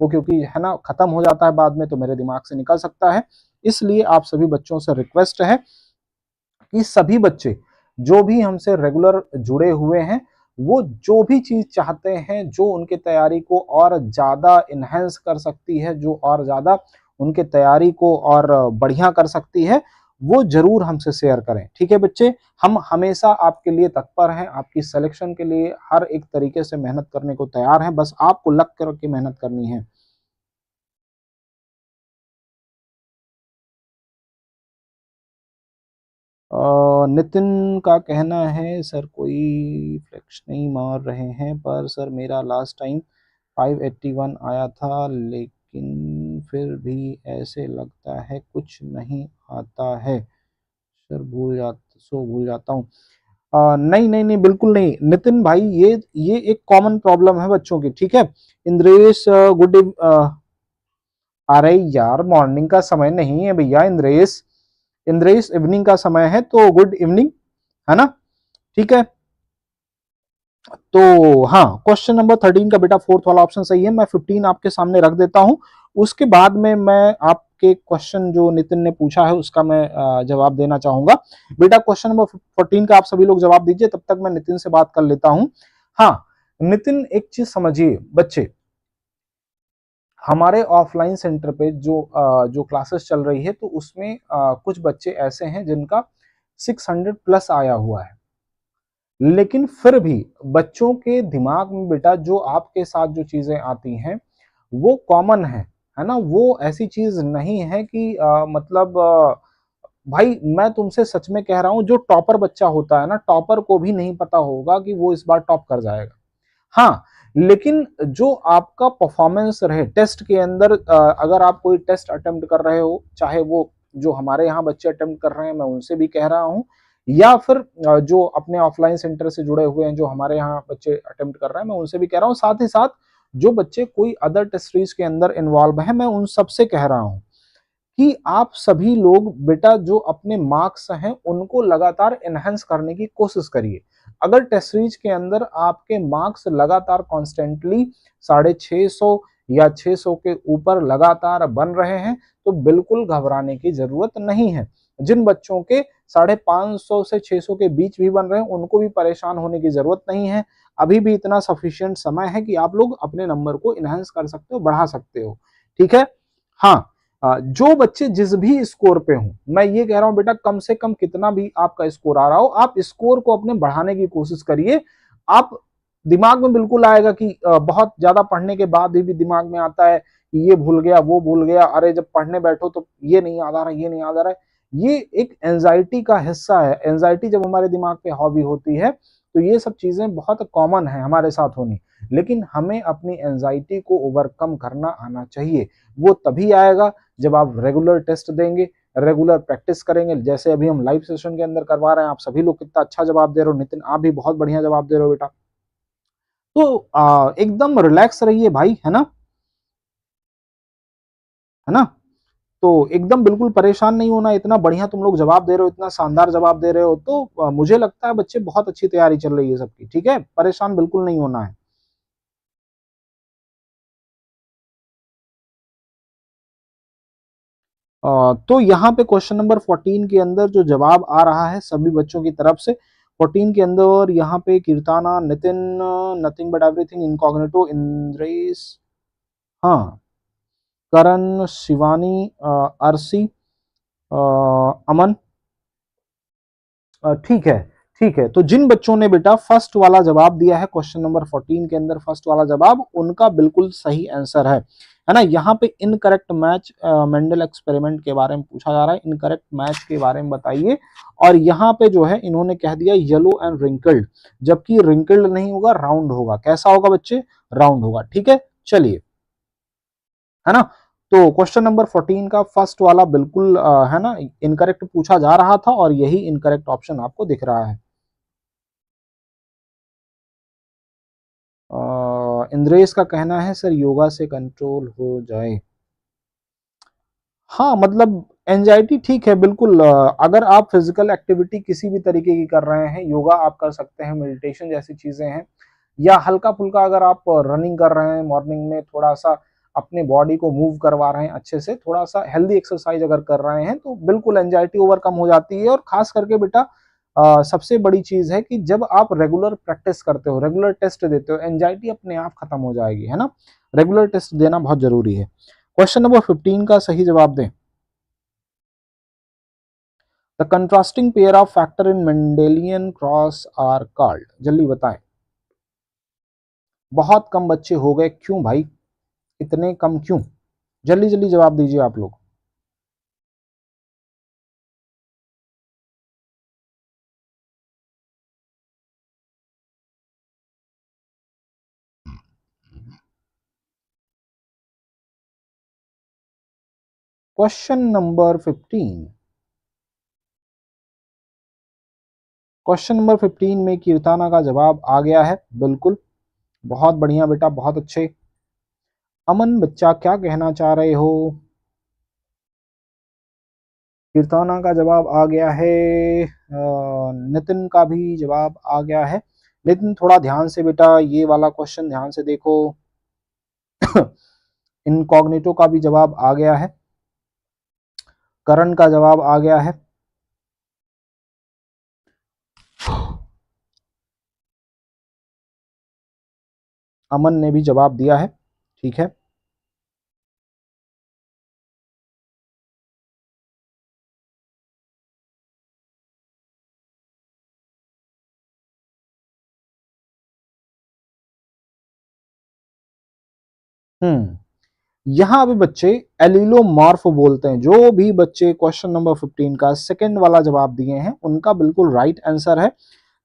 क्योंकि है ना खत्म हो जाता है बाद में तो मेरे दिमाग से निकल सकता है। इसलिए आप सभी बच्चों से रिक्वेस्ट है कि सभी बच्चे जो भी हमसे रेगुलर जुड़े हुए हैं, वो जो भी चीज चाहते हैं जो उनकी तैयारी को और ज्यादा इनहेंस कर सकती है, जो और ज्यादा उनके तैयारी को और बढ़िया कर सकती है, वो जरूर हमसे शेयर करें। ठीक है बच्चे, हम हमेशा आपके लिए तत्पर हैं, आपकी सिलेक्शन के लिए हर एक तरीके से मेहनत करने को तैयार हैं, बस आपको लग करके मेहनत करनी है। नितिन का कहना है सर कोई फ्लेक्स नहीं मार रहे हैं, पर सर मेरा लास्ट टाइम 581 आया था, लेकिन फिर भी ऐसे लगता है कुछ नहीं आता है सर, भूल जाता हूँ। नहीं नहीं नहीं, बिल्कुल नहीं नितिन भाई, ये एक कॉमन प्रॉब्लम है बच्चों की। ठीक है इंद्रेश, गुड अरे यार मॉर्निंग का समय नहीं है भैया, इंद्रेश इंद्रेश इवनिंग का समय है, तो गुड इवनिंग, है ना। ठीक है, तो हाँ, क्वेश्चन नंबर 13 का बेटा फोर्थ वाला ऑप्शन सही है। मैं 15 आपके सामने रख देता हूं, उसके बाद में मैं आपके क्वेश्चन जो नितिन ने पूछा है उसका मैं जवाब देना चाहूंगा। बेटा क्वेश्चन नंबर 14 का आप सभी लोग जवाब दीजिए, तब तक मैं नितिन से बात कर लेता हूं। हाँ नितिन, एक चीज समझिए बच्चे, हमारे ऑफलाइन सेंटर पे जो क्लासेस चल रही है, तो उसमें कुछ बच्चे ऐसे हैं जिनका 600 प्लस आया हुआ है, लेकिन फिर भी बच्चों के दिमाग में बेटा जो आपके साथ जो चीजें आती हैं वो कॉमन है ना, वो ऐसी चीज नहीं है कि मतलब भाई मैं तुमसे सच में कह रहा हूं, जो टॉपर बच्चा होता है ना, टॉपर को भी नहीं पता होगा कि वो इस बार टॉप कर जाएगा। हाँ, लेकिन जो आपका परफॉर्मेंस रहे टेस्ट के अंदर, अगर आप कोई टेस्ट अटेम्प्ट कर रहे हो, चाहे वो जो हमारे यहाँ बच्चे अटेम्प्ट कर रहे हैं मैं उनसे भी कह रहा हूँ, या फिर जो अपने ऑफलाइन सेंटर से जुड़े हुए हैं जो हमारे यहाँ बच्चे अटेम्प्ट कर रहे हैं मैं उनसे भी कह रहा हूँ, साथ ही साथ जो बच्चे कोई अदर टेस्ट सीरीज के अंदर इन्वॉल्व है मैं उन सबसे कह रहा हूँ कि आप सभी लोग बेटा जो अपने मार्क्स हैं उनको लगातार एनहेंस करने की कोशिश करिए। अगर टेस्ट सीरीज के अंदर आपके मार्क्स लगातार कॉन्स्टेंटली 650 या 600 के ऊपर लगातार बन रहे हैं, तो बिल्कुल घबराने की जरूरत नहीं है। जिन बच्चों के 550 से 600 के बीच भी बन रहे हैं उनको भी परेशान होने की जरूरत नहीं है। अभी भी इतना सफिशियंट समय है कि आप लोग अपने नंबर को इनहेंस कर सकते हो, बढ़ा सकते हो। ठीक है, हाँ, जो बच्चे जिस भी स्कोर पे हों, मैं ये कह रहा हूं बेटा कम से कम कितना भी आपका स्कोर आ रहा हो, आप स्कोर को अपने बढ़ाने की कोशिश करिए। आप दिमाग में बिल्कुल आएगा कि बहुत ज्यादा पढ़ने के बाद भी दिमाग में आता है कि ये भूल गया वो भूल गया, अरे जब पढ़ने बैठो तो ये नहीं याद आ रहा, ये नहीं याद आ रहा है। ये एक एंजाइटी का हिस्सा है। एंजाइटी जब हमारे दिमाग पे हावी होती है तो ये सब चीजें बहुत कॉमन है हमारे साथ होनी, लेकिन हमें अपनी एंजाइटी को ओवरकम करना आना चाहिए। वो तभी आएगा जब आप रेगुलर टेस्ट देंगे, रेगुलर प्रैक्टिस करेंगे, जैसे अभी हम लाइव सेशन के अंदर करवा रहे हैं। आप सभी लोग कितना अच्छा जवाब दे रहे हो, नितिन आप भी बहुत बढ़िया जवाब दे रहे हो बेटा। तो एकदम रिलैक्स रहिए भाई, है ना, है ना। तो एकदम बिल्कुल परेशान नहीं होना, इतना बढ़िया तुम लोग जवाब दे रहे हो, इतना शानदार जवाब दे रहे हो, तो मुझे लगता है बच्चे बहुत अच्छी तैयारी चल रही है सबकी। ठीक है, परेशान बिल्कुल नहीं होना है। तो यहाँ पे क्वेश्चन नंबर 14 के अंदर जो जवाब आ रहा है सभी बच्चों की तरफ से, 14 के अंदर यहाँ पे Kirtana, Nitin, nothing but everything incognito, Indresh, हाँ, करण, शिवानी, अरसी, अमन, ठीक है, ठीक है। तो जिन बच्चों ने बेटा फर्स्ट वाला जवाब दिया है क्वेश्चन नंबर 14 के अंदर, फर्स्ट वाला जवाब उनका बिल्कुल सही आंसर है ना। यहाँ पे इनकरेक्ट मैच मेंडल एक्सपेरिमेंट के बारे में पूछा जा रहा है, इनकरेक्ट मैच के बारे में बताइए। और यहाँ पे जो है इन्होंने कह दिया येलो एंड रिंकल्ड, जबकि रिंकल्ड नहीं होगा, राउंड होगा। कैसा होगा बच्चे, राउंड होगा। ठीक है, चलिए, है ना। तो क्वेश्चन नंबर 14 का फर्स्ट वाला बिल्कुल है ना इनकरेक्ट पूछा जा रहा था, और यही इनकरेक्ट ऑप्शन आपको दिख रहा है। इंद्रेश का कहना है सर योगा से कंट्रोल हो जाए। हाँ मतलब एंजाइटी ठीक है बिल्कुल, अगर आप फिजिकल एक्टिविटी किसी भी तरीके की कर रहे हैं, योगा आप कर सकते हैं, मेडिटेशन जैसी चीजें हैं, या हल्का फुल्का अगर आप रनिंग कर रहे हैं मॉर्निंग में, थोड़ा सा अपने बॉडी को मूव करवा रहे हैं अच्छे से, थोड़ा सा हेल्दी एक्सरसाइज अगर कर रहे हैं, तो बिल्कुल एंजाइटी ओवरकम हो जाती है। और खास करके बेटा सबसे बड़ी चीज है कि जब आप रेगुलर प्रैक्टिस करते हो, रेगुलर टेस्ट देते हो, एंजाइटी अपने आप खत्म हो जाएगी, है ना। रेगुलर टेस्ट देना बहुत जरूरी है। क्वेश्चन नंबर 15 का सही जवाब दें। The contrasting pair of factor in Mendelian cross are called. जल्दी बताएं। बहुत कम बच्चे हो गए, क्यों भाई, इतने कम क्यों? जल्दी जल्दी जवाब दीजिए आप लोग। Question number 15। क्वेश्चन नंबर 15 में कीर्ताना का जवाब आ गया है, बिल्कुल, बहुत बढ़िया बेटा, बहुत अच्छे। अमन बच्चा क्या कहना चाह रहे हो? कीर्ताना का जवाब आ गया है, नितिन का भी जवाब आ गया है। नितिन थोड़ा ध्यान से बेटा ये वाला क्वेश्चन ध्यान से देखो। इनकॉग्निटो का भी जवाब आ गया है। करण का जवाब आ गया है। अमन ने भी जवाब दिया है, ठीक है। यहां अभी बच्चे एलिलोमॉर्फ बोलते हैं। जो भी बच्चे क्वेश्चन नंबर 15 का सेकंड वाला जवाब दिए हैं उनका बिल्कुल राइट आंसर है।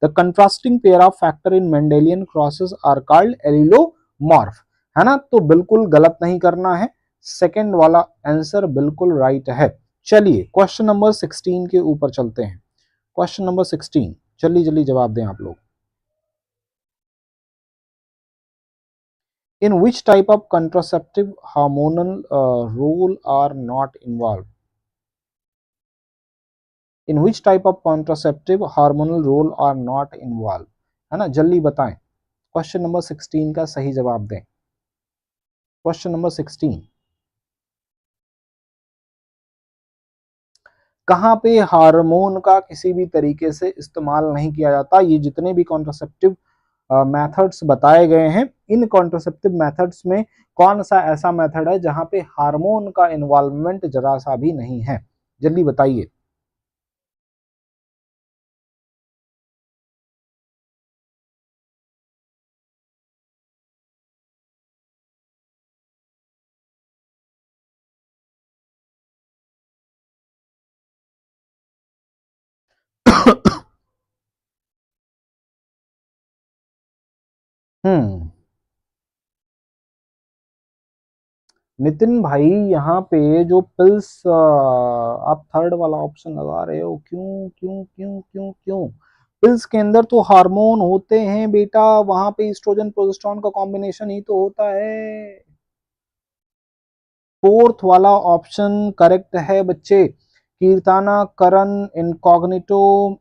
The contrasting pair of factor in Mendelian crosses are called allelomorph, है ना। तो बिल्कुल गलत नहीं करना है, सेकंड वाला आंसर बिल्कुल राइट है। चलिए क्वेश्चन नंबर 16 के ऊपर चलते हैं। क्वेश्चन नंबर 16, जल्दी जल्दी जवाब दें आप लोग। In which type of contraceptive hormonal role are not involved? In which type of contraceptive hormonal role are not involved? है ना, जल्दी बताएं। क्वेश्चन नंबर 16 का सही जवाब दें। क्वेश्चन नंबर 16, कहां पे हार्मोन का किसी भी तरीके से इस्तेमाल नहीं किया जाता? ये जितने भी कॉन्ट्रासेप्टिव मेथड्स बताए गए हैं, इन कॉन्ट्रासेप्टिव मेथड्स में कौन सा ऐसा मेथड है जहां पे हार्मोन का इन्वॉल्वमेंट जरा सा भी नहीं है? जल्दी बताइए। हम्म नितिन भाई, यहाँ पे जो पिल्स आप थर्ड वाला ऑप्शन लगा रहे हो, क्यों क्यों क्यों क्यों क्यों? पिल्स के अंदर तो हार्मोन होते हैं बेटा, वहां पे ईस्ट्रोजन प्रोजेस्टेरोन का कॉम्बिनेशन ही तो होता है। फोर्थ वाला ऑप्शन करेक्ट है बच्चे। Kirtana, Karan, incognito,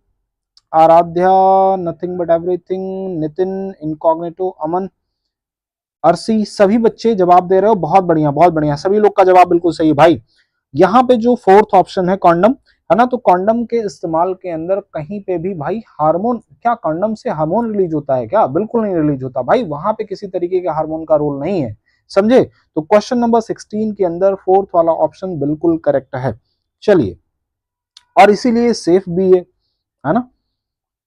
Aaradhya, nothing but everything, Nitin, incognito, Aman, Arshi, सभी बच्चे जवाब दे रहे हो, बहुत बढ़िया बहुत बढ़िया, सभी लोग का जवाब बिल्कुल सही भाई। यहाँ पे जो फोर्थ ऑप्शन है कॉन्डम, है ना, तो कॉन्डम के इस्तेमाल के अंदर कहीं पे भी भाई हार्मोन, क्या कॉन्डम से हार्मोन रिलीज होता है क्या? बिल्कुल नहीं रिलीज होता भाई, वहां पे किसी तरीके के हार्मोन का रोल नहीं है, समझे। तो क्वेश्चन नंबर 16 के अंदर फोर्थ वाला ऑप्शन बिल्कुल करेक्ट है। चलिए, और इसीलिए सेफ भी है ना,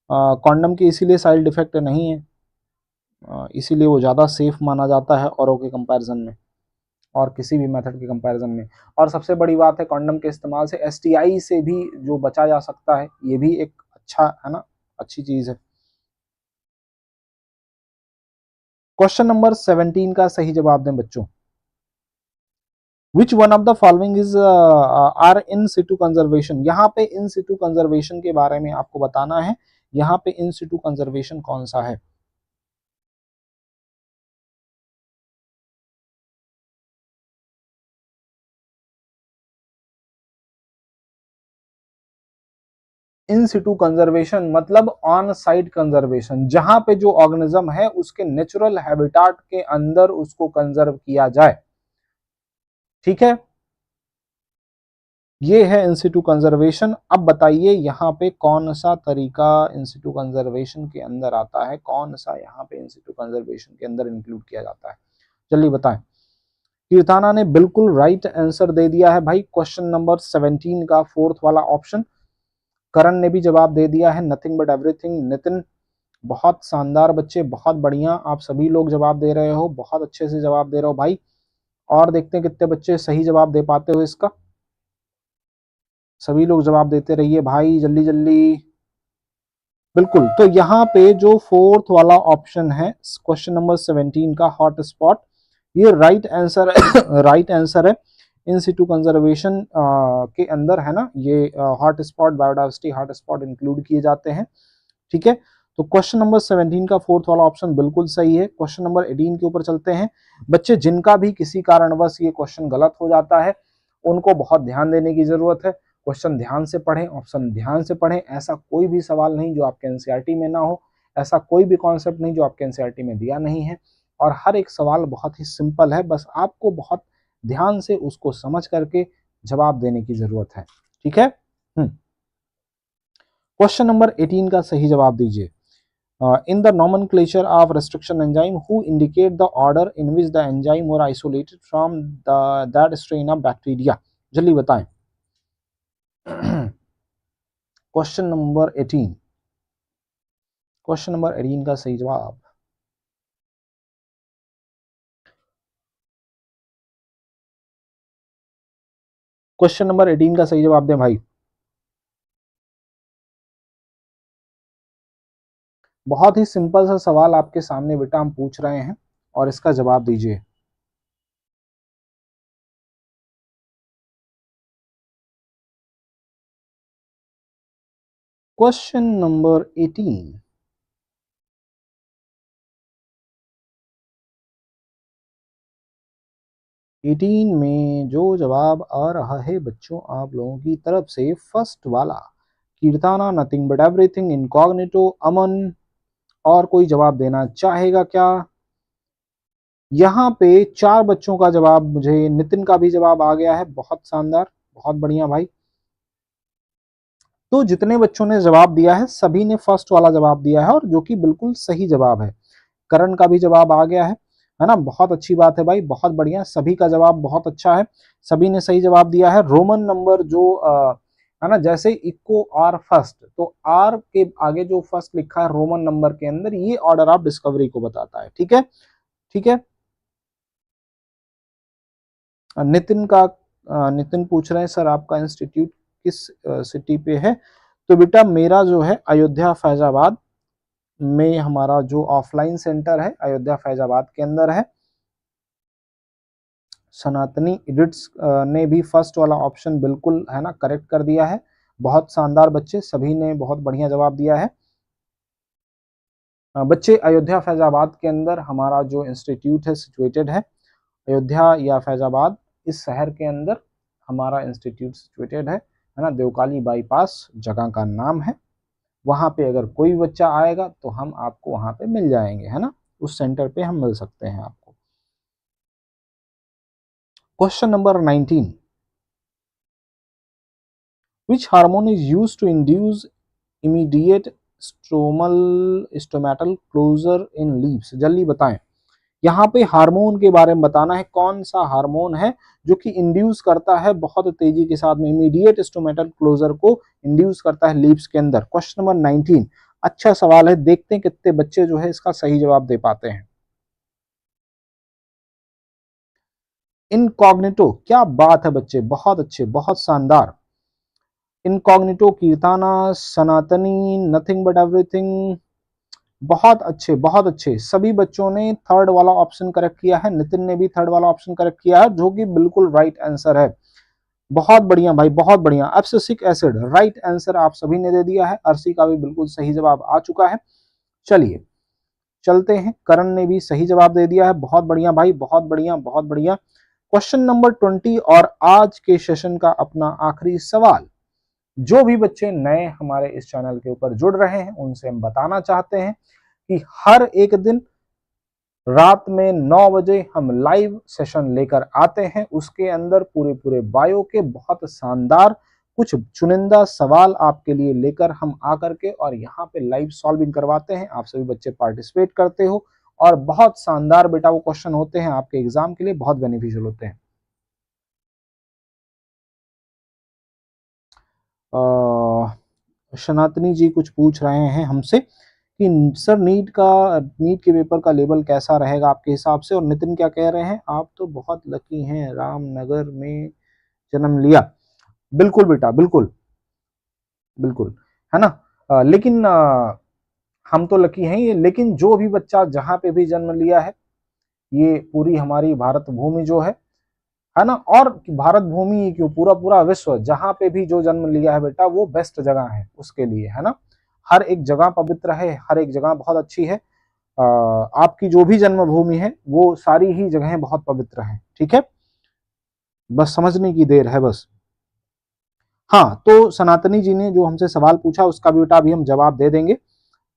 कॉन्डम के इसीलिए साइड इफेक्ट नहीं है, इसीलिए वो ज़्यादा सेफ माना जाता है औरों के कंपैरिजन में, और किसी भी मेथड के कंपैरिजन में। और सबसे बड़ी बात है, कॉन्डम के इस्तेमाल से एसटीआई से भी जो बचा जा सकता है, ये भी एक अच्छा, है ना, अच्छी चीज़ है। क्वेश्चन नंबर 17 का सही जवाब दें बच्चों। Which one of the following is are in situ conservation? यहाँ पे इन सिटू कंजर्वेशन के बारे में आपको बताना है। यहाँ पे इन सिटू कंजर्वेशन कौन सा है? इन सिटू कंजर्वेशन मतलब ऑन साइट कंजर्वेशन, जहां पे जो ऑर्गेनिज्म है उसके नेचुरल हैबिटाट के अंदर उसको कंजर्व किया जाए, ठीक है। ये है इंसिटू कंजर्वेशन। अब बताइए यहाँ पे कौन सा तरीका इंसिटू कंजर्वेशन के अंदर आता है, कौन सा यहाँ पे इंसिटू कंजर्वेशन के अंदर इंक्लूड किया जाता है? जल्दी बताएं। कीर्ताना ने बिल्कुल राइट आंसर दे दिया है भाई क्वेश्चन नंबर 17 का फोर्थ वाला ऑप्शन। करण ने भी जवाब दे दिया है नथिंग बट एवरीथिंग। नितिन, बहुत शानदार बच्चे, बहुत बढ़िया, आप सभी लोग जवाब दे रहे हो, बहुत अच्छे से जवाब दे रहे हो भाई। और देखते हैं कितने बच्चे सही जवाब दे पाते हो इसका। सभी लोग जवाब देते रहिए भाई, जल्दी जल्दी। बिल्कुल, तो यहाँ पे जो फोर्थ वाला ऑप्शन है क्वेश्चन नंबर 17 का हॉट स्पॉट, ये राइट आंसर राइट आंसर है। इन सिटू कंजर्वेशन के अंदर है ना ये hot spot, biodiversity hot spot include किए जाते हैं। ठीक है, तो क्वेश्चन नंबर 17 का फोर्थ वाला ऑप्शन बिल्कुल सही है। क्वेश्चन नंबर 18 के ऊपर चलते हैं। बच्चे जिनका भी किसी कारणवश ये क्वेश्चन गलत हो जाता है उनको बहुत ध्यान देने की जरूरत है। क्वेश्चन ध्यान से पढ़ें, ऑप्शन ध्यान से पढ़ें। ऐसा कोई भी सवाल नहीं जो आपके एनसीईआरटी में ना हो, ऐसा कोई भी कॉन्सेप्ट नहीं जो आपके एनसीईआरटी में दिया नहीं है। और हर एक सवाल बहुत ही सिंपल है, बस आपको बहुत ध्यान से उसको समझ करके जवाब देने की जरूरत है। ठीक है, क्वेश्चन नंबर 18 का सही जवाब दीजिए। In the nomenclature of restriction enzyme, who indicate the order in which the enzyme were isolated from that strain of bacteria? जल्दी बताएं। क्वेश्चन नंबर 18, क्वेश्चन नंबर 18 का सही जवाब। क्वेश्चन नंबर 18 का सही जवाब दें भाई। बहुत ही सिंपल सा सवाल आपके सामने बेटा हम पूछ रहे हैं और इसका जवाब दीजिए। क्वेश्चन नंबर 18, में जो जवाब आ रहा है बच्चों आप लोगों की तरफ से, फर्स्ट वाला कीर्ताना, नथिंग बट एवरीथिंग, इनकॉग्निटो, अमन। और कोई जवाब देना चाहेगा क्या? यहाँ पे 4 बच्चों का जवाब, मुझे नितिन का भी जवाब आ गया है, बहुत शानदार, बहुत बढ़िया भाई। तो जितने बच्चों ने जवाब दिया है सभी ने फर्स्ट वाला जवाब दिया है और जो कि बिल्कुल सही जवाब है। करण का भी जवाब आ गया है ना, बहुत अच्छी बात है भाई, बहुत बढ़िया, सभी का जवाब बहुत अच्छा है, सभी ने सही जवाब दिया है। रोमन नंबर जो है ना, जैसे इको आर फर्स्ट, तो आर के आगे जो फर्स्ट लिखा है रोमन नंबर के अंदर, ये ऑर्डर ऑफ डिस्कवरी को बताता है। ठीक है, ठीक है। नितिन का नितिन पूछ रहे हैं सर आपका इंस्टीट्यूट किस सिटी पे है? तो बेटा मेरा जो है अयोध्या फैजाबाद में हमारा जो ऑफलाइन सेंटर है अयोध्या फैजाबाद के अंदर है। सनातनी एडिट्स ने भी फर्स्ट वाला ऑप्शन बिल्कुल है ना करेक्ट कर दिया है। बहुत शानदार बच्चे, सभी ने बहुत बढ़िया जवाब दिया है। बच्चे अयोध्या फैजाबाद के अंदर हमारा जो इंस्टीट्यूट है सिचुएटेड है। अयोध्या या फैजाबाद इस शहर के अंदर हमारा इंस्टीट्यूट सिचुएटेड है ना, देवकाली बाईपास जगह का नाम है। वहां पे अगर कोई बच्चा आएगा तो हम आपको वहां पे मिल जाएंगे, है ना, उस सेंटर पे हम मिल सकते हैं आपको। Question number 19, which hormone is used to induce immediate stomatal closure in leaves? जल्दी बताएं। यहाँ पे हार्मोन के बारे में बताना है, कौन सा हार्मोन है जो कि इंड्यूस करता है बहुत तेजी के साथ में इमीडिएट स्टोमेटल क्लोजर को इंड्यूस करता है लीव्स के अंदर। क्वेश्चन नंबर 19, अच्छा सवाल है, देखते हैं कितने बच्चे जो है इसका सही जवाब दे पाते हैं। इनकॉग्निटो, क्या बात है बच्चे, बहुत अच्छे, बहुत शानदार। इनकॉग्निटो, कीर्ताना, सनातनी, नथिंग बट एवरीथिंग, बहुत अच्छे, बहुत अच्छे। सभी बच्चों ने थर्ड वाला ऑप्शन करेक्ट किया है। नितिन ने भी थर्ड वाला ऑप्शन करेक्ट किया है जो कि बिल्कुल राइट आंसर है। बहुत बढ़िया भाई, बहुत बढ़िया। एब्सिसिक एसिड राइट आंसर आप सभी ने दे दिया है। अर्शी का भी बिल्कुल सही जवाब आ चुका है। चलिए चलते हैं, करण ने भी सही जवाब दे दिया है, बहुत बढ़िया भाई, बहुत बढ़िया, बहुत बढ़िया। क्वेश्चन नंबर 20 और आज के सेशन का अपना आखिरी सवाल। जो भी बच्चे नए हमारे इस चैनल के ऊपर जुड़ रहे हैं उनसे हम बताना चाहते हैं कि हर एक दिन रात में 9 बजे हम लाइव सेशन लेकर आते हैं। उसके अंदर पूरे पूरे बायो के बहुत शानदार कुछ चुनिंदा सवाल आपके लिए लेकर हम आकर के और यहाँ पे लाइव सॉल्विंग करवाते हैं। आप सभी बच्चे पार्टिसिपेट करते हो और बहुत शानदार बेटा वो क्वेश्चन होते हैं, आपके एग्जाम के लिए बहुत बेनिफिशियल होते हैं। सनातनी जी कुछ पूछ रहे हैं हमसे कि सर नीट के पेपर का लेवल कैसा रहेगा आपके हिसाब से, और नितिन क्या कह रहे हैं, आप तो बहुत लकी हैं, रामनगर में जन्म लिया। बिल्कुल बेटा, बिल्कुल बिल्कुल, है ना। लेकिन हम तो लकी हैं ये, लेकिन जो भी बच्चा जहां पे भी जन्म लिया है, ये पूरी हमारी भारत भूमि जो है ना, और भारत भूमि क्यों, पूरा पूरा विश्व जहां पे भी जो जन्म लिया है बेटा, वो बेस्ट जगह है उसके लिए, है ना। हर एक जगह पवित्र है, हर एक जगह बहुत अच्छी है। आपकी जो भी जन्मभूमि है वो सारी ही जगहें बहुत पवित्र हैं, ठीक है, बस समझने की देर है बस। हाँ, तो सनातनी जी ने जो हमसे सवाल पूछा उसका भी बेटा अभी हम जवाब दे देंगे।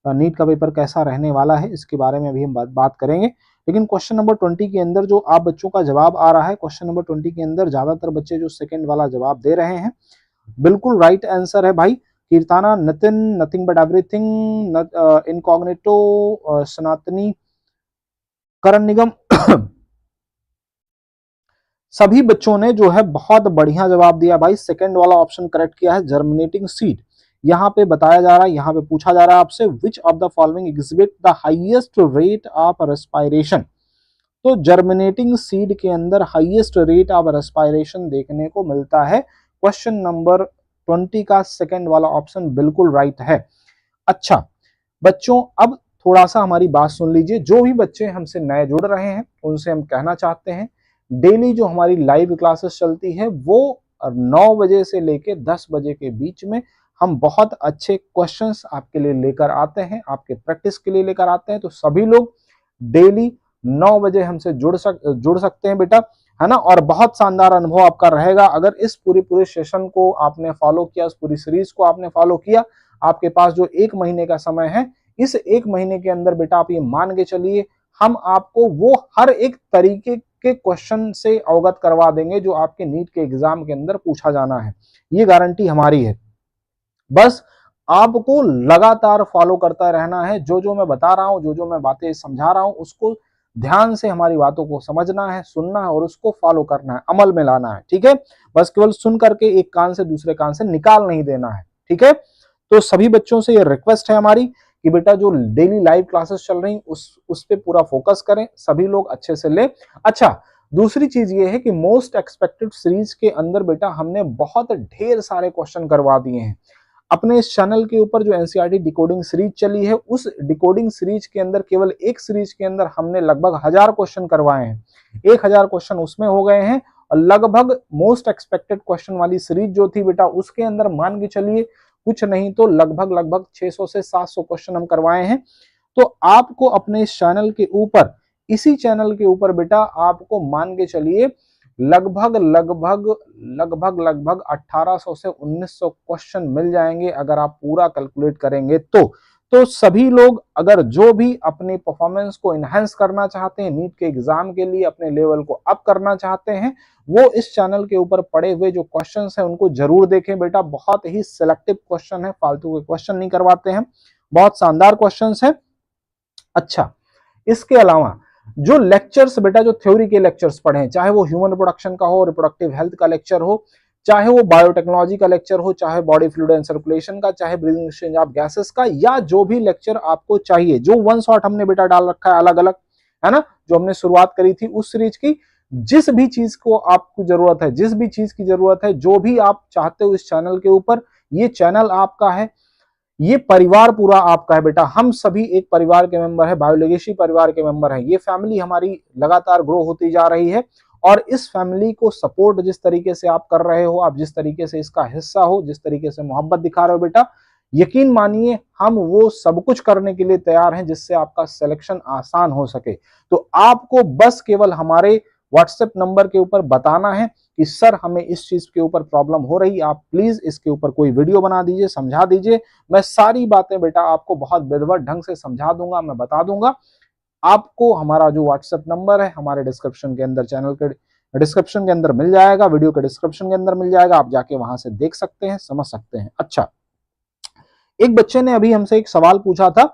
नीट का पेपर कैसा रहने वाला है इसके बारे में अभी हम बात करेंगे। लेकिन क्वेश्चन नंबर 20 के अंदर जो आप बच्चों का जवाब आ रहा है, क्वेश्चन नंबर 20 के अंदर ज्यादातर बच्चे जो सेकंड वाला जवाब दे रहे हैं, बिल्कुल राइट आंसर है भाई। Kirtana, Nitin, nothing but everything, incognito, Sanatani, Karan निगम सभी बच्चों ने जो है बहुत बढ़िया जवाब दिया भाई। सेकंड वाला ऑप्शन करेक्ट किया है, जर्मिनेटिंग सीड। यहाँ पे बताया जा रहा है, यहाँ पे पूछा जा रहा है आपसे, विच of the following exhibit the highest rate of respiration. तो जर्मिनेटिंग सीड के अंदर हाईएस्ट रेट ऑफ रेस्पायरेशन देखने को मिलता है। क्वेश्चन नंबर 20 का सेकंड वाला ऑप्शन बिल्कुल राइट है। अच्छा बच्चों, अब थोड़ा सा हमारी बात सुन लीजिए। जो भी बच्चे हमसे नए जुड़ रहे हैं उनसे हम कहना चाहते हैं, डेली जो हमारी लाइव क्लासेस चलती है वो 9 बजे से लेके 10 बजे के बीच में हम बहुत अच्छे क्वेश्चंस आपके लिए लेकर आते हैं, आपके प्रैक्टिस के लिए लेकर आते हैं। तो सभी लोग डेली 9 बजे हमसे जुड़ सकते हैं बेटा, है ना। और बहुत शानदार अनुभव आपका रहेगा अगर इस पूरे सेशन को आपने फॉलो किया, इस पूरी सीरीज को आपने फॉलो किया। आपके पास जो 1 महीने का समय है, इस 1 महीने के अंदर बेटा आप ये मान के चलिए, हम आपको वो हर एक तरीके के क्वेश्चन से अवगत करवा देंगे जो आपके नीट के एग्जाम के अंदर पूछा जाना है। ये गारंटी हमारी है। बस आपको लगातार फॉलो करता रहना है, जो जो मैं बता रहा हूं, जो जो मैं बातें समझा रहा हूं, उसको ध्यान से हमारी बातों को समझना है, सुनना है और उसको फॉलो करना है, अमल में लाना है, ठीक है। बस केवल सुन करके एक कान से दूसरे कान से निकाल नहीं देना है, ठीक है। तो सभी बच्चों से ये रिक्वेस्ट है हमारी कि बेटा जो डेली लाइव क्लासेस चल रही उस पे पूरा फोकस करें, सभी लोग अच्छे से ले। अच्छा, दूसरी चीज ये है कि मोस्ट एक्सपेक्टेड सीरीज के अंदर बेटा हमने बहुत ढेर सारे क्वेश्चन करवा दिए हैं। अपने इस चैनल के ऊपर जो एनसीईआरटी डिकोडिंग सीरीज चली है, उस डिकोडिंग सीरीज के अंदर केवल एक सीरीज के अंदर हमने लगभग 1000 क्वेश्चन करवाए हैं। 1000 क्वेश्चन उसमें हो गए हैं, और लगभग मोस्ट एक्सपेक्टेड क्वेश्चन वाली सीरीज जो थी बेटा, उसके अंदर मान के चलिए कुछ नहीं तो लगभग 600 से 700 क्वेश्चन हम करवाए हैं। तो आपको अपने इस चैनल के ऊपर, इसी चैनल के ऊपर बेटा आपको मान के चलिए लगभग 1800 से 1900 क्वेश्चन मिल जाएंगे अगर आप पूरा कैलकुलेट करेंगे तो सभी लोग अगर जो भी अपने परफॉर्मेंस को इनहेंस करना चाहते हैं, नीट के एग्जाम के लिए अपने लेवल को अप करना चाहते हैं, वो इस चैनल के ऊपर पड़े हुए जो क्वेश्चंस हैं उनको जरूर देखें बेटा। बहुत ही सिलेक्टिव क्वेश्चन है, फालतू के क्वेश्चन नहीं करवाते हैं, बहुत शानदार क्वेश्चंस है। अच्छा, इसके अलावा जो लेक्चर्स बेटा, जो थ्योरी के लेक्चर्स पढ़े, चाहे वो ह्यूमन रिप्रोडक्शन का हो, रिप्रोडक्टिव हेल्थ का लेक्चर हो, चाहे वो बायोटेक्नोलॉजी का लेक्चर हो, चाहे बॉडी फ्लूइड एंड सर्कुलेशन का, चाहे ब्रीदिंग एक्सचेंज ऑफ गैसेस का, या जो भी लेक्चर आपको चाहिए, जो वन शॉट हमने बेटा डाल रखा है अलग अलग, है ना, जो हमने शुरुआत करी थी उस सीरीज की, जिस भी चीज को आपको जरूरत है, जिस भी चीज की जरूरत है, जो भी आप चाहते हो इस चैनल के ऊपर, ये चैनल आपका है, ये परिवार पूरा आपका है बेटा। हम सभी एक परिवार के मेंबर है, बायोलेगेसी परिवार के मेंबर है। ये फैमिली हमारी लगातार ग्रो होती जा रही है, और इस फैमिली को सपोर्ट जिस तरीके से आप कर रहे हो, आप जिस तरीके से इसका हिस्सा हो, जिस तरीके से मोहब्बत दिखा रहे हो बेटा, यकीन मानिए हम वो सब कुछ करने के लिए तैयार हैं जिससे आपका सिलेक्शन आसान हो सके। तो आपको बस केवल हमारे व्हाट्सएप नंबर के ऊपर बताना है कि सर हमें इस चीज के ऊपर प्रॉब्लम हो रही है, आप प्लीज इसके ऊपर कोई वीडियो बना दीजिए, समझा दीजिए। मैं सारी बातें बेटा आपको बहुत विधिवत ढंग से समझा दूंगा, मैं बता दूंगा। आपको हमारा जो व्हाट्सएप नंबर है हमारे डिस्क्रिप्शन के अंदर, चैनल के डिस्क्रिप्शन के अंदर मिल जाएगा, वीडियो के डिस्क्रिप्शन के अंदर मिल जाएगा, आप जाके वहां से देख सकते हैं, समझ सकते हैं। अच्छा, एक बच्चे ने अभी हमसे एक सवाल पूछा था,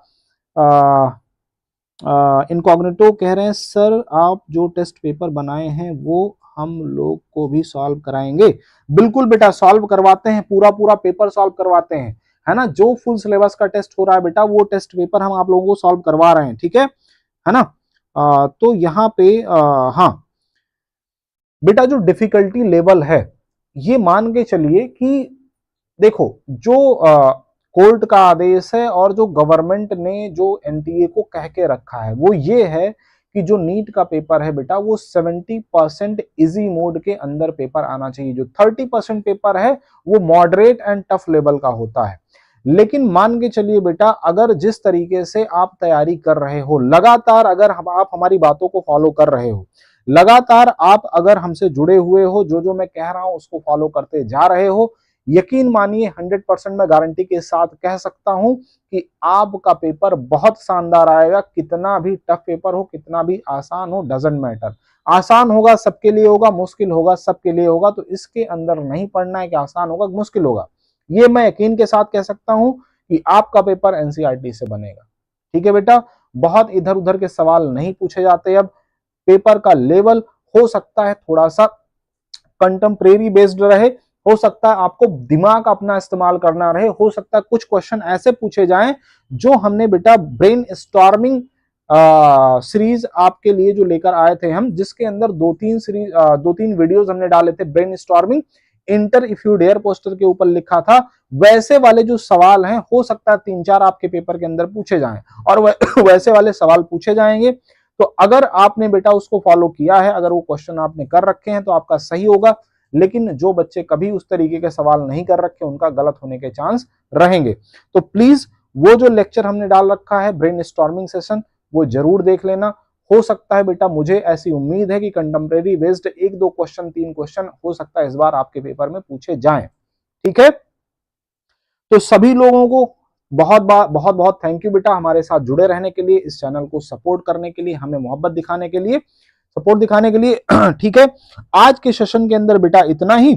इनकॉग्निटो कह रहे हैं सर आप जो टेस्ट पेपर बनाए हैं वो हम लोग को भी सॉल्व कराएंगे। बिल्कुल बेटा, सॉल्व करवाते हैं, पूरा पूरा पेपर सॉल्व करवाते हैं, है ना। जो फुल सिलेबस का टेस्ट हो रहा है बेटा, वो टेस्ट पेपर हम आप लोगों को सॉल्व करवा रहे हैं, ठीक है ना। तो यहाँ पे हाँ बेटा, जो डिफिकल्टी लेवल है, ये मान के चलिए कि देखो, जो कोर्ट का आदेश है और जो गवर्नमेंट ने जो एनटीए को कह के रखा है वो ये है कि जो नीट का पेपर है बेटा, वो 70% इजी मोड के अंदर पेपर आना चाहिए। जो 30% पेपर है वो मॉडरेट एंड टफ लेवल का होता है। लेकिन मान के चलिए बेटा, अगर जिस तरीके से आप तैयारी कर रहे हो, लगातार अगर आप हमारी बातों को फॉलो कर रहे हो, लगातार आप अगर हमसे जुड़े हुए हो, जो जो मैं कह रहा हूं उसको फॉलो करते जा रहे हो, यकीन मानिए 100% मैं गारंटी के साथ कह सकता हूं कि आपका पेपर बहुत शानदार आएगा। कितना भी टफ पेपर हो, कितना भी आसान हो, डजंट मैटर। आसान होगा सबके लिए होगा, मुश्किल होगा सबके लिए होगा। तो इसके अंदर नहीं पढ़ना है कि आसान होगा मुश्किल होगा, ये मैं यकीन के साथ कह सकता हूं कि आपका पेपर एनसीईआरटी से बनेगा। ठीक है बेटा, बहुत इधर उधर के सवाल नहीं पूछे जाते। अब पेपर का लेवल हो सकता है थोड़ा सा कंटेम्प्रेरी बेस्ड रहे, हो सकता है आपको दिमाग अपना इस्तेमाल करना रहे, हो सकता है कुछ क्वेश्चन ऐसे पूछे जाएं जो हमने बेटा ब्रेन स्टॉर्मिंग सीरीज आपके लिए जो लेकर आए थे हम, जिसके अंदर दो तीन वीडियोस हमने डाले थे brain storming enter if you dare poster के ऊपर लिखा था। वैसे वाले जो सवाल हैं हो सकता है 3-4 आपके पेपर के अंदर पूछे जाएं और वैसे वाले सवाल पूछे जाएंगे। तो अगर आपने बेटा उसको फॉलो किया है, अगर वो क्वेश्चन आपने कर रखे हैं तो आपका सही होगा। लेकिन जो बच्चे कभी उस तरीके के सवाल नहीं कर रखे, उनका गलत होने के चांस रहेंगे। तो प्लीज वो जो लेक्चर हमने डाल रखा है ब्रेन स्टॉर्मिंग सेशन, वो जरूर देख लेना। हो सकता है बेटा, मुझे ऐसी उम्मीद है कि कंटेम्प्रेरी बेस्ड 1-2 क्वेश्चन 3 क्वेश्चन हो सकता है इस बार आपके पेपर में पूछे जाएं। ठीक है, तो सभी लोगों को बहुत बहुत बहुत थैंक यू बेटा, हमारे साथ जुड़े रहने के लिए, इस चैनल को सपोर्ट करने के लिए, हमें मोहब्बत दिखाने के लिए, सपोर्ट दिखाने के लिए। ठीक है, आज के सेशन के अंदर बेटा इतना ही।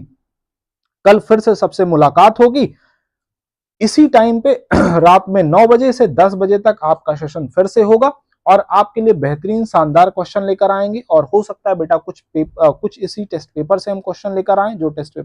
कल फिर से सबसे मुलाकात होगी इसी टाइम पे रात में 9 बजे से 10 बजे तक आपका सेशन फिर से होगा और आपके लिए बेहतरीन शानदार क्वेश्चन लेकर आएंगे। और हो सकता है बेटा कुछ इसी टेस्ट पेपर से हम क्वेश्चन लेकर आए, जो टेस्ट पेपर